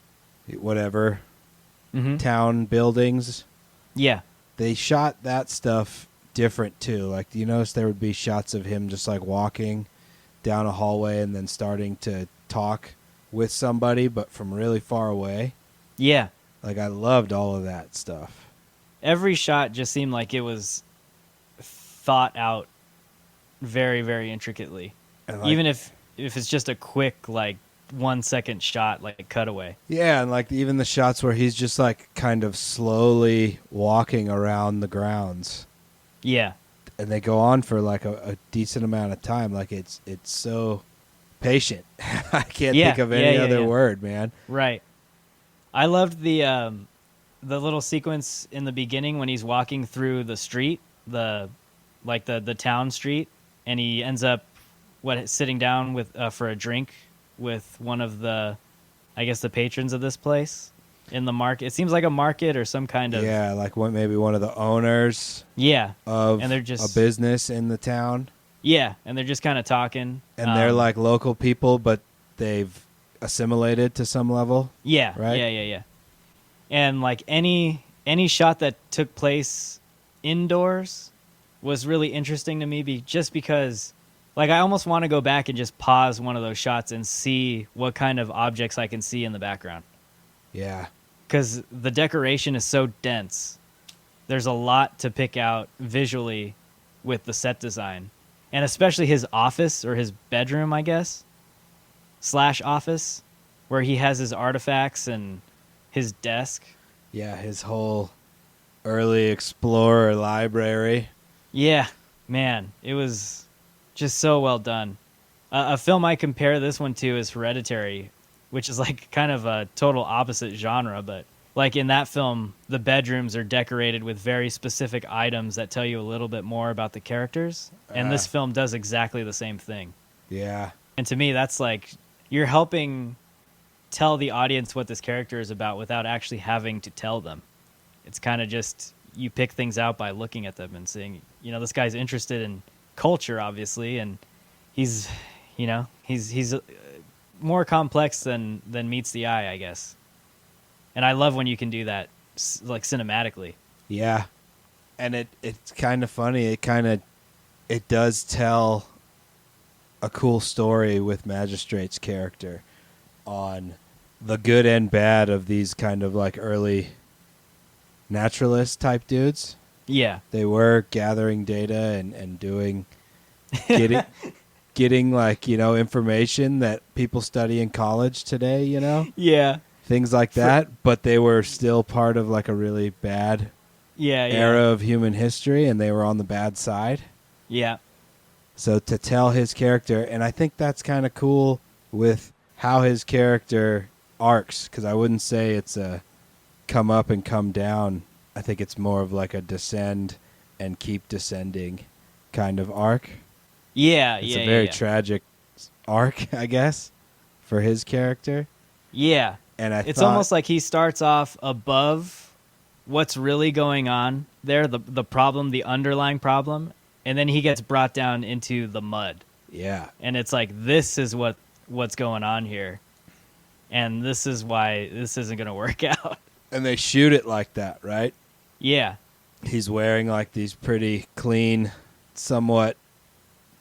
whatever Mm-hmm. town buildings, Yeah. they shot that stuff different too. Like, you notice there would be shots of him just like walking down a hallway and then starting to talk with somebody, but from really far away. Yeah. Like, I loved all of that stuff. Every shot just seemed like it was thought out very, very intricately. And like, Even if it's just a quick, like, 1 second shot, like cutaway. yeah, and like even the shots where he's just like kind of slowly walking around the grounds, Yeah. and they go on for like a decent amount of time. Like it's so patient. I can't Yeah, think of any yeah, other yeah. word, man. Right. I loved the little sequence in the beginning when he's walking through the street, the town street, and he ends up sitting down with for a drink with one of the, I guess, the patrons of this place in the market. It seems like a market or some kind of Yeah, like maybe one of the owners yeah, of and they're just a business in the town, and they're just kind of talking, and they're like local people, but they've assimilated to some level. yeah, right? yeah, and like any shot that took place indoors was really interesting to me, just because. Like, I almost want to go back and just pause one of those shots and see what kind of objects I can see in the background. Yeah, because the decoration is so dense. There's a lot to pick out visually with the set design, and especially his office or his bedroom, I guess, / office, where he has his artifacts and his desk. Yeah, his whole early explorer library. Yeah, man, it was just so well done. A film I compare this one to is Hereditary, which is like kind of a total opposite genre, but like in that film, the bedrooms are decorated with very specific items that tell you a little bit more about the characters, and this film does exactly the same thing. Yeah. And to me, that's like you're helping tell the audience what this character is about without actually having to tell them. It's kind of just you pick things out by looking at them and seeing, this guy's interested in culture, obviously, and he's more complex than meets the eye, I guess. And I love when you can do that, like cinematically. Yeah, and it's kind of funny. It does tell a cool story with Magistrate's character on the good and bad of these kind of like early naturalist type dudes. Yeah, they were gathering data and getting like information that people study in college today. Yeah. Things like that, but they were still part of like a really bad era of human history, and they were on the bad side. Yeah. So to tell his character, and I think that's kind of cool with how his character arcs, because I wouldn't say it's a come up and come down. I think it's more of like a descend and keep descending kind of arc. Yeah, it's a very tragic arc, I guess, for his character. Yeah. And it's almost like he starts off above what's really going on there, the problem, the underlying problem, and then he gets brought down into the mud. Yeah. And it's like, this is what's going on here, and this is why this isn't going to work out. And they shoot it like that, right? Yeah. He's wearing like these pretty clean, somewhat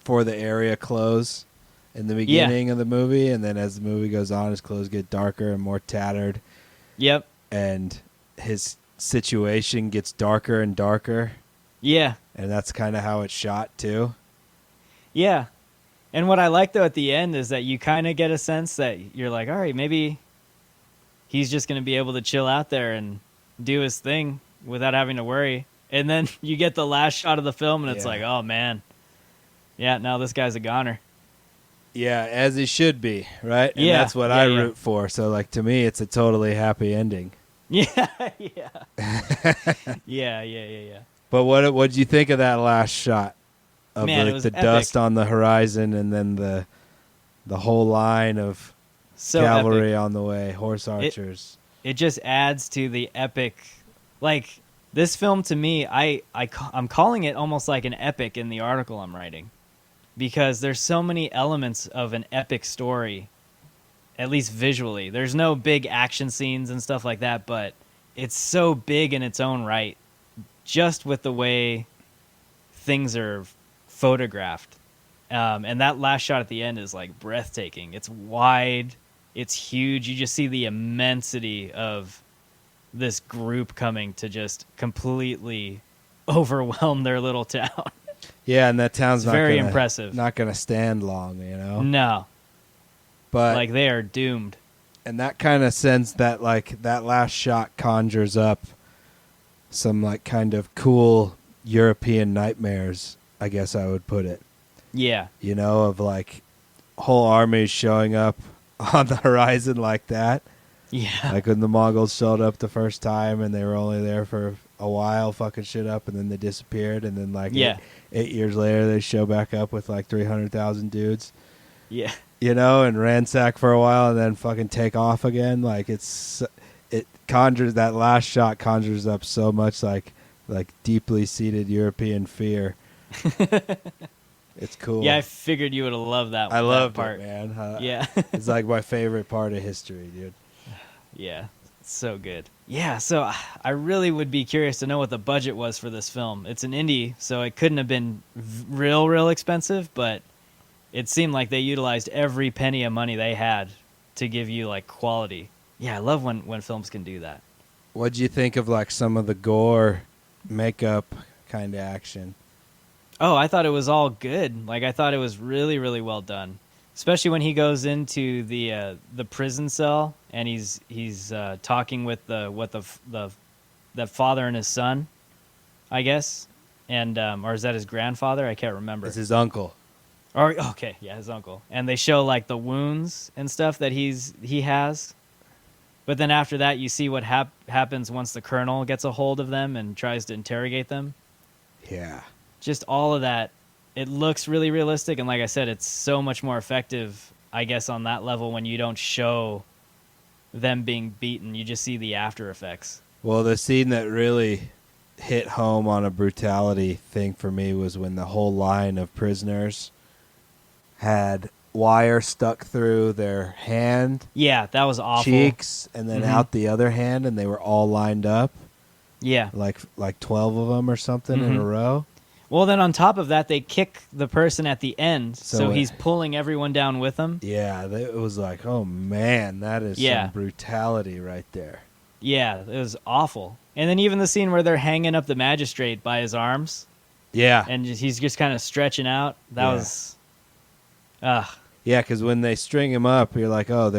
for the area clothes in the beginning of the movie, and then as the movie goes on, his clothes get darker and more tattered. Yep. And his situation gets darker and darker. Yeah. And that's kind of how it's shot, too. Yeah. And what I like, though, at the end is that you kind of get a sense that you're like, all right, maybe he's just going to be able to chill out there and do his thing without having to worry. And then you get the last shot of the film, and it's like, oh, man. Yeah, now this guy's a goner. Yeah, as he should be, right? And that's what I root for. So, like, to me, it's a totally happy ending. Yeah, yeah. Yeah. But what did you think of that last shot of Man, the dust on the horizon, and then the whole line of cavalry on the way, horse archers? It just adds to the epic. Like, this film, to me, I'm calling it almost like an epic in the article I'm writing, because there's so many elements of an epic story, at least visually. There's no big action scenes and stuff like that, but it's so big in its own right, just with the way things are photographed. And that last shot at the end is like breathtaking. It's wide, it's huge. You just see the immensity of this group coming to just completely overwhelm their little town. Yeah, and that town's very impressive. Not going to stand long, No. But like, they are doomed. And that kind of sense that like that last shot conjures up some like kind of cool European nightmares, I guess I would put it. Yeah. Of like whole armies showing up on the horizon like that. Yeah. Like when the Mongols showed up the first time and they were only there for a while, fucking shit up, and then they disappeared, and then like 8 years later they show back up with like 300,000 dudes. Yeah. And ransack for a while and then fucking take off again. Like that last shot conjures up so much like deeply seated European fear. It's cool. Yeah, I figured you would have loved that one. I love part, it, man. Yeah. It's like my favorite part of history, dude. Yeah, it's so good. Yeah, so I really would be curious to know what the budget was for this film. It's an indie, so it couldn't have been real expensive, but it seemed like they utilized every penny of money they had to give you like quality. Yeah, I love when films can do that. What'd you think of like some of the gore, makeup kind of action? Oh, I thought it was all good. Like I thought it was really, really well done. Especially when he goes into the prison cell and he's talking with the father and his son, I guess, and or is that his grandfather? I can't remember. It's his uncle. Or okay, yeah, his uncle. And they show like the wounds and stuff that he has. But then after that, you see what happens once the colonel gets a hold of them and tries to interrogate them. Yeah. Just all of that. It looks really realistic, and like I said, it's so much more effective, I guess, on that level when you don't show them being beaten. You just see the after effects. Well, the scene that really hit home on a brutality thing for me was when the whole line of prisoners had wire stuck through their hand, Yeah, that was awful. cheeks, and then out the other hand, and they were all lined up, Yeah. like 12 of them or something in a row. Well, then on top of that, they kick the person at the end, So so he's pulling everyone down with him. Yeah, it was like, oh man, that is Yeah. some brutality right there. Yeah, it was awful. And then even the scene where they're hanging up the magistrate by his arms, Yeah, and he's just kind of stretching out. That Yeah. was, yeah, because when they string him up, you're like, oh,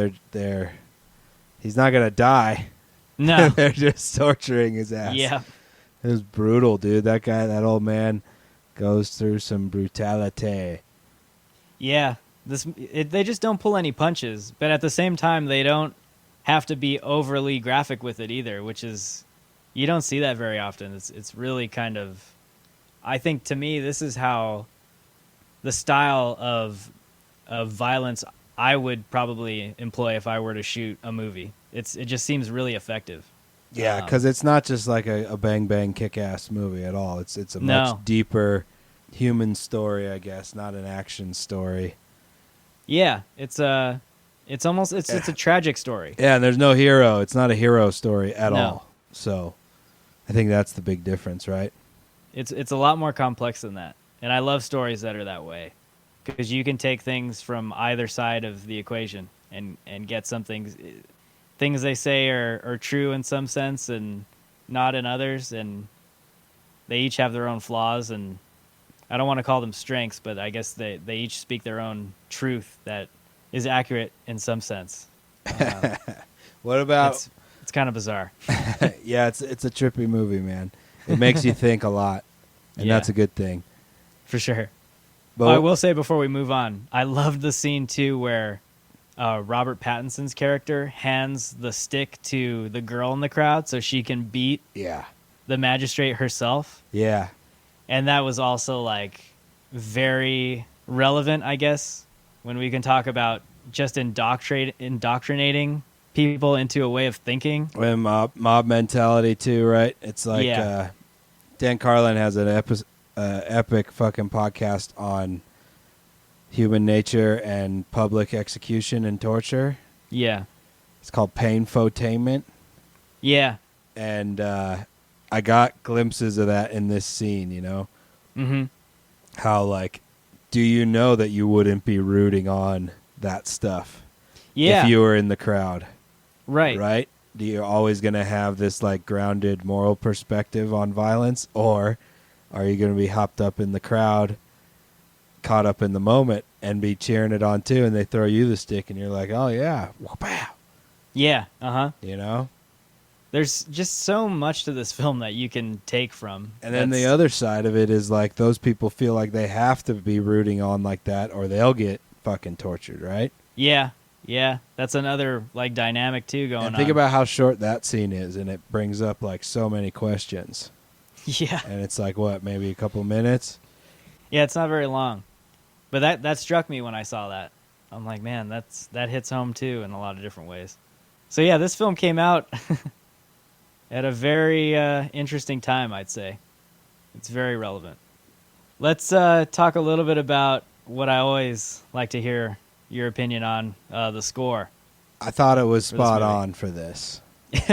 he's not gonna die. no, They're just torturing his ass. yeah, It was brutal, dude. That old man goes through some brutality. yeah. They just don't pull any punches, but at the same time, they don't have to be overly graphic with it either, which is, you don't see that very often. It's really kind of, I think to me, this is how the style of violence I would probably employ if I were to shoot a movie. It just seems really effective. Yeah, because it's not just like a bang bang kick ass movie at all. It's a much deeper human story, I guess, not an action story. Yeah, it's almost it's a tragic story. Yeah, and there's no hero. It's not a hero story at No. all. So, I think that's the big difference, right? It's a lot more complex than that, and I love stories that are that way, because you can take things from either side of the equation and get something. Things they say are true in some sense and not in others, and they each have their own flaws, and I don't want to call them strengths, but I guess they each speak their own truth that is accurate in some sense. What about? It's kind of bizarre. Yeah, it's a trippy movie, man. It makes you think a lot, and Yeah. that's a good thing. For sure. But I will say before we move on, I loved the scene too where Robert Pattinson's character hands the stick to the girl in the crowd so she can beat yeah, the magistrate herself. yeah, And that was also like very relevant, I guess, when we can talk about just indoctrinating people into a way of thinking. and mob mentality too, right? It's like Yeah. Dan Carlin has an epic fucking podcast on human nature and public execution and torture. Yeah. It's called Painfotainment, Yeah. and I got glimpses of that in this scene. You know, Mm-hmm. how like, do you know that you wouldn't be rooting on that stuff Yeah. if you were in the crowd? right. Right? You're always going to have this like grounded moral perspective on violence, or are you going to be hopped up in the crowd, caught up in the moment, and be cheering it on too? And they throw you the stick, and you're like, oh yeah, wow, Yeah. Uh-huh. you know. There's just so much to this film that you can take from. And then the That's- other side of it is like those people feel like they have to be rooting on like that, or they'll get fucking tortured, right? Yeah. Yeah. That's another like dynamic too going And on. think about how short that scene is, and it brings up like so many questions. Yeah. And it's like, what, maybe a couple minutes? Yeah, it's not very long. But that struck me when I saw that. I'm like, man, that hits home too in a lot of different ways. So yeah, this film came out at a very interesting time, I'd say. It's very relevant. Let's talk a little bit about what I always like to hear your opinion on, the score. I thought it was For this spot movie. on for this,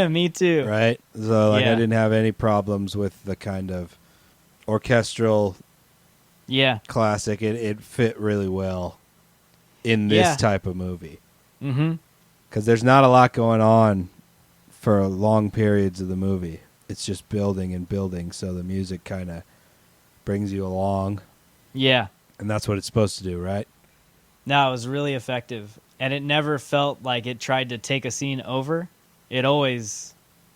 Me too. right? So like, Yeah. I didn't have any problems with the kind of orchestral Yeah. classic. It fit really well in this Yeah. type of movie, Mm-hmm. because there's not a lot going on for long periods of the movie. It's just building and building, so the music kind of brings you along, Yeah. and that's what it's supposed to do, right? No, it was really effective, and it never felt like it tried to take a scene over. It always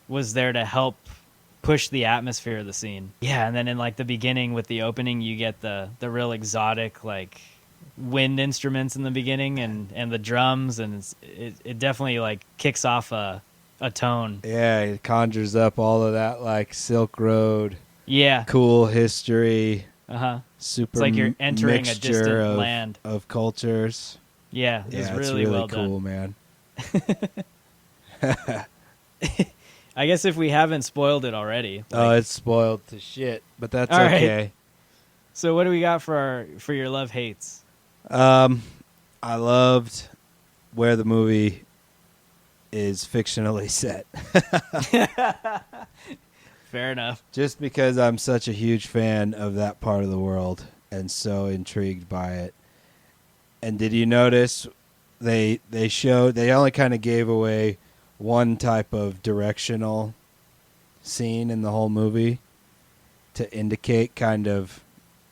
was there to help push the atmosphere of the scene. Yeah, and then in like the beginning with the opening, you get the real exotic like wind instruments in the beginning and the drums, and it definitely like kicks off a tone. Yeah, it conjures up all of that like Silk Road, Yeah. cool history, Uh-huh. super It's like you're entering a mixture distant of, land. of cultures. Yeah, Yeah, it's it's really well cool, done. man. I guess if we haven't spoiled it already. Oh, like- it's spoiled to shit, but that's All right. okay. So what do we got for your love hates? I loved where the movie is fictionally set. Fair enough. Just because I'm such a huge fan of that part of the world and so intrigued by it. And did you notice they only kind of gave away one type of directional scene in the whole movie to indicate kind of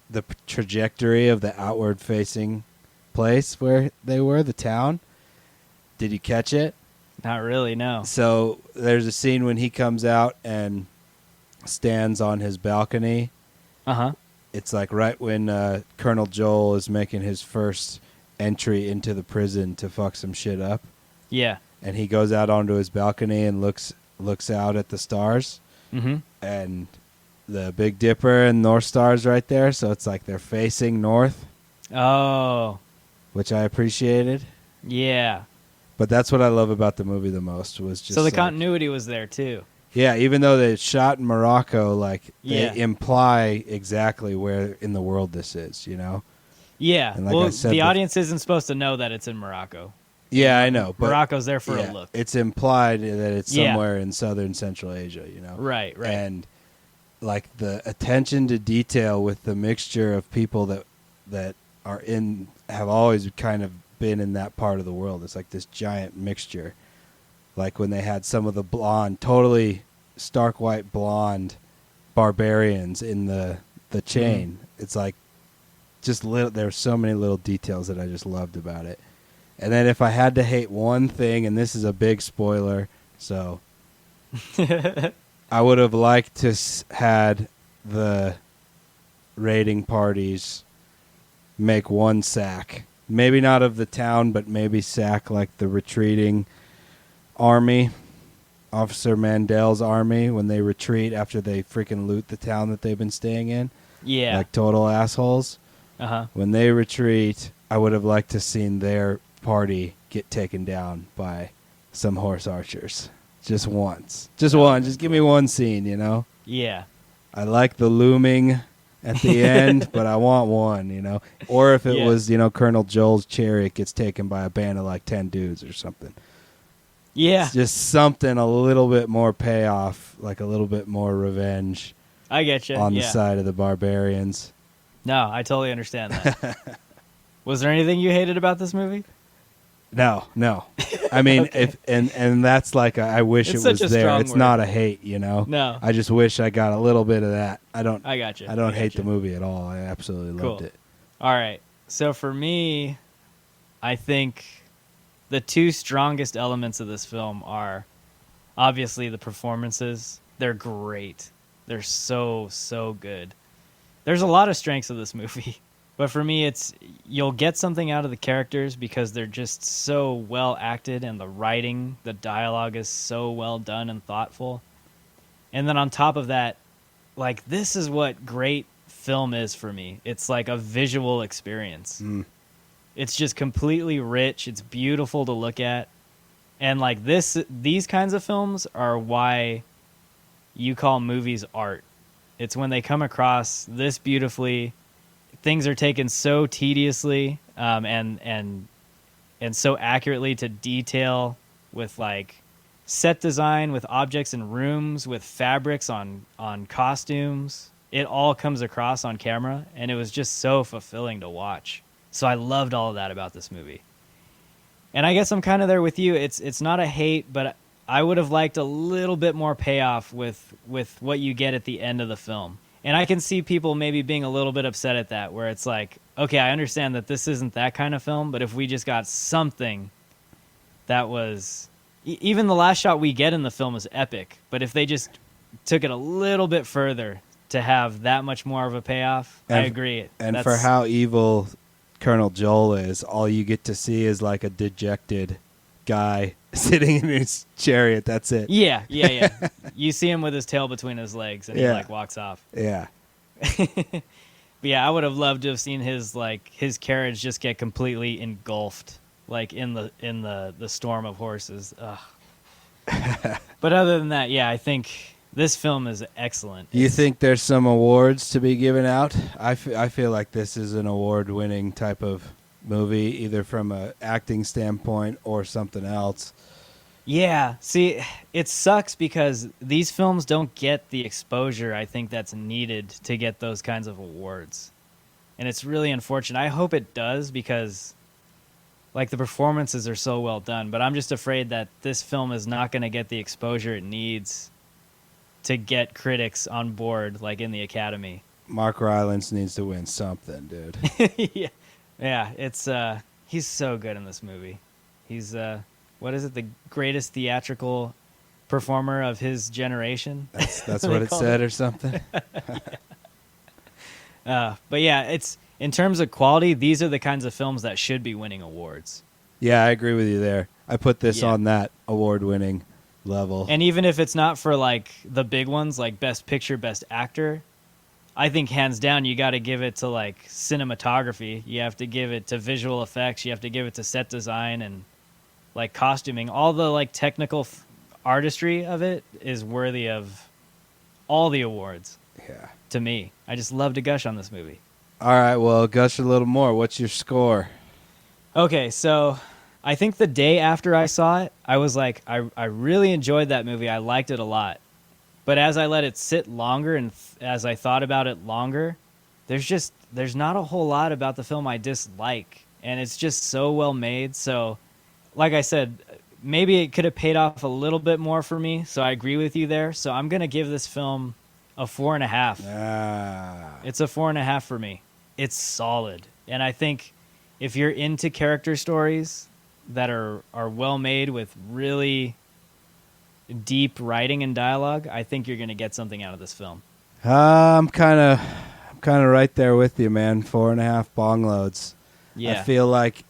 the trajectory of the outward facing place where they were, the town. Did you catch it? Not really, no. So there's a scene when he comes out and stands on his balcony. Uh-huh. It's like right when Colonel Joel is making his first entry into the prison to fuck some shit up. Yeah. And he goes out onto his balcony and looks out at the stars. Mm-hmm. And the Big Dipper and North Star's right there, so it's like they're facing north, Oh, which I appreciated. yeah. But that's what I love about the movie the most was just So the like, continuity was there too. yeah, even though they shot in Morocco, like Yeah. they imply exactly where in the world this is, you know? Yeah. And like well, I said, the audience isn't supposed to know that it's in Morocco. Yeah, I know, but Morocco's there for yeah, a look. it's implied that it's Yeah. somewhere in southern Central Asia, you know? Right, right. And like the attention to detail with the mixture of people that have always kind of been in that part of the world. It's like this giant mixture. Like when they had some of the blonde, totally stark white blonde barbarians in the chain. It's like just there's so many little details that I just loved about it. And then if I had to hate one thing, and this is a big spoiler, so I would have liked to had the raiding parties make one sack. Maybe not of the town, but maybe sack like the retreating army, Officer Mandel's army, when they retreat after they freaking loot the town that they've been staying in. Yeah. Like total assholes. Uh-huh. When they retreat, I would have liked to seen their party get taken down by some horse archers. Just once. Just one. Just give me one scene, you know? Yeah. I like the looming at the end, but I want one, you know? Or if it Yeah. was, you know, Colonel Joel's chariot gets taken by a band of like 10 dudes or something. Yeah. It's just something a little bit more payoff, like a little bit more revenge I get you. on the yeah. side of the barbarians. No, I totally understand that. Was there anything you hated about this movie? No. I mean, Okay. if and that's like I wish It's it was such a there. strong It's word. not a hate, you know. No. I just wish I got a little bit of that. I don't I got you. hate the movie at all. I absolutely loved Cool. it. All right. So for me, I think the two strongest elements of this film are obviously the performances. They're great. They're so, so good. There's a lot of strengths of this movie. But for me, it's you'll get something out of the characters because they're just so well acted, and the writing, the dialogue is so well done and thoughtful. And then on top of that, like this is what great film is for me. It's like a visual experience. Mm. It's just completely rich. It's beautiful to look at. And like these kinds of films are why you call movies art. It's when they come across this beautifully. Things are taken so tediously and so accurately to detail with like set design, with objects in rooms, with fabrics on costumes. It all comes across on camera, and it was just so fulfilling to watch. So I loved all of that about this movie. And I guess I'm kind of there with you. It's not a hate, but I would have liked a little bit more payoff with what you get at the end of the film. And I can see people maybe being a little bit upset at that, where it's like, okay, I understand that this isn't that kind of film, but if we just got something that was... even the last shot we get in the film is epic, but if they just took it a little bit further to have that much more of a payoff, I agree. And for how evil Colonel Joel is, all you get to see is like a dejected guy sitting in his chariot. That's it. Yeah. You see him with his tail between his legs, and he like walks off. Yeah. But yeah, I would have loved to have seen his carriage just get completely engulfed, like in the storm of horses. Ugh. But other than that, yeah, I think this film is excellent. You think there's some awards to be given out? I feel like this is an award-winning type of movie, either from an acting standpoint or something else. Yeah, see, it sucks because these films don't get the exposure I think that's needed to get those kinds of awards. And it's really unfortunate. I hope it does because, like, the performances are so well done. But I'm just afraid that this film is not going to get the exposure it needs to get critics on board, like, in the Academy. Mark Rylance needs to win something, dude. Yeah, it's he's so good in this movie. He's what is it? The greatest theatrical performer of his generation. That's what it said, or something. But yeah, it's in terms of quality, these are the kinds of films that should be winning awards. Yeah, I agree with you there. I put this on that award-winning level. And even if it's not for like the big ones, like Best Picture, Best Actor, I think hands down you got to give it to like cinematography. You have to give it to visual effects. You have to give it to set design and like costuming. All the like technical artistry of it is worthy of all the awards. Yeah. To me, I just love to gush on this movie. All right, well, gush a little more. What's your score? Okay, so I think the day after I saw it, I was like, I really enjoyed that movie. I liked it a lot. But as I let it sit longer and as I thought about it longer, there's not a whole lot about the film I dislike. And it's just so well made. So, like I said, maybe it could have paid off a little bit more for me. So I agree with you there. So I'm going to give this film a 4.5. It's a 4.5 for me. It's solid. And I think if you're into character stories that are well made with really deep writing and dialogue, I think you're going to get something out of this film. I'm kind of right there with you, man. 4.5 bong loads. Yeah. I feel like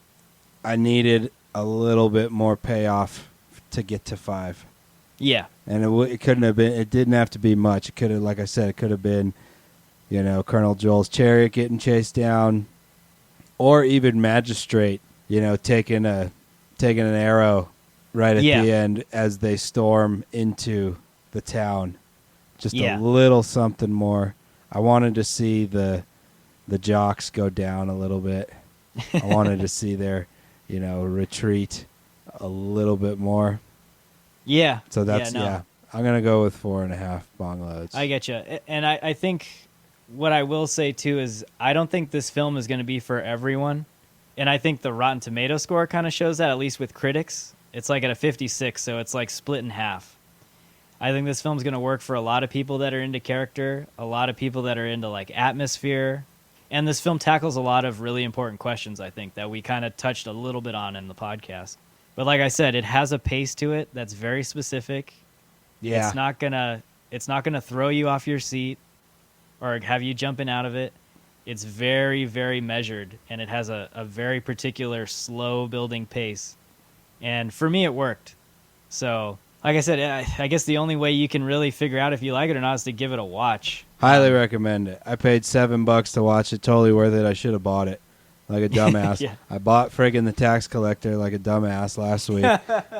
I needed a little bit more payoff to get to 5. Yeah. And it couldn't have been. It didn't have to be much. It could have, like I said, it could have been, Colonel Joel's chariot getting chased down, or even Magistrate, taking an arrow right at the end as they storm into the town. Just a little something more. I wanted to see the jocks go down a little bit. I wanted to see their, retreat a little bit more. Yeah. So that's, I'm going to go with 4.5 bong loads. I get you. And I think what I will say, too, is I don't think this film is going to be for everyone. And I think the Rotten Tomato score kind of shows that, at least with critics. It's like at a 56, so it's like split in half. I think this film's going to work for a lot of people that are into character, a lot of people that are into like atmosphere. And this film tackles a lot of really important questions, I think, that we kind of touched a little bit on in the podcast. But like I said, it has a pace to it that's very specific. Yeah. It's not gonna throw you off your seat or have you jumping out of it. It's very, very measured, and it has a very particular slow building pace. And for me, it worked. So, like I said, I guess the only way you can really figure out if you like it or not is to give it a watch. Highly recommend it. I paid $7 to watch it. Totally worth it. I should have bought it like a dumbass. Yeah. I bought friggin' The Tax Collector like a dumbass last week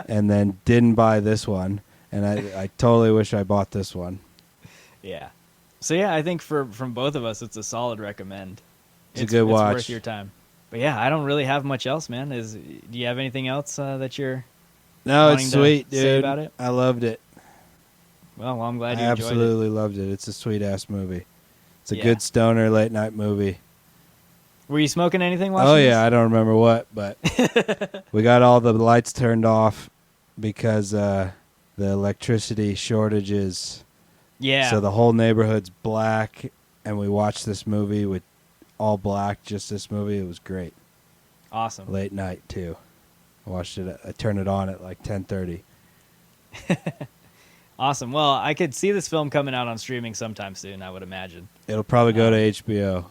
and then didn't buy this one. And I totally wish I bought this one. Yeah. So, yeah, I think from both of us, it's a solid recommend. It's a good watch. It's worth your time. But, yeah, I don't really have much else, man. Do you have anything else that you're No, it's sweet, dude. Say about it? I loved it. Well, I'm glad you I enjoyed it. absolutely loved it. It's a sweet-ass movie. It's a good stoner late-night movie. Were you smoking anything watching this? I don't remember what, but we got all the lights turned off because the electricity shortages. Yeah. So the whole neighborhood's black, and we watched this movie with all black, just this movie. It was great. Awesome. Late night, too. I watched it. I turned it on at like 10:30. Awesome. Well, I could see this film coming out on streaming sometime soon, I would imagine. It'll probably go to HBO.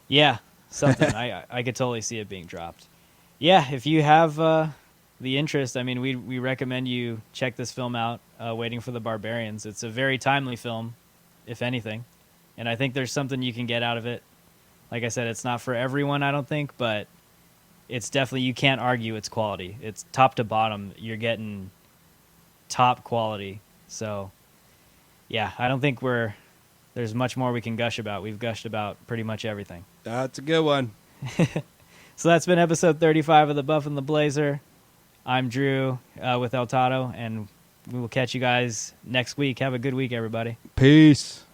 Yeah, something. I could totally see it being dropped. Yeah, if you have the interest, I mean, we recommend you check this film out, Waiting for the Barbarians. It's a very timely film, if anything. And I think there's something you can get out of it. Like I said, it's not for everyone, I don't think, but it's definitely, you can't argue its quality. It's top to bottom. You're getting top quality. So, yeah, I don't think there's much more we can gush about. We've gushed about pretty much everything. That's a good one. So that's been episode 35 of The Buff and the Blazer. I'm Drew with El Toddo, and we will catch you guys next week. Have a good week, everybody. Peace.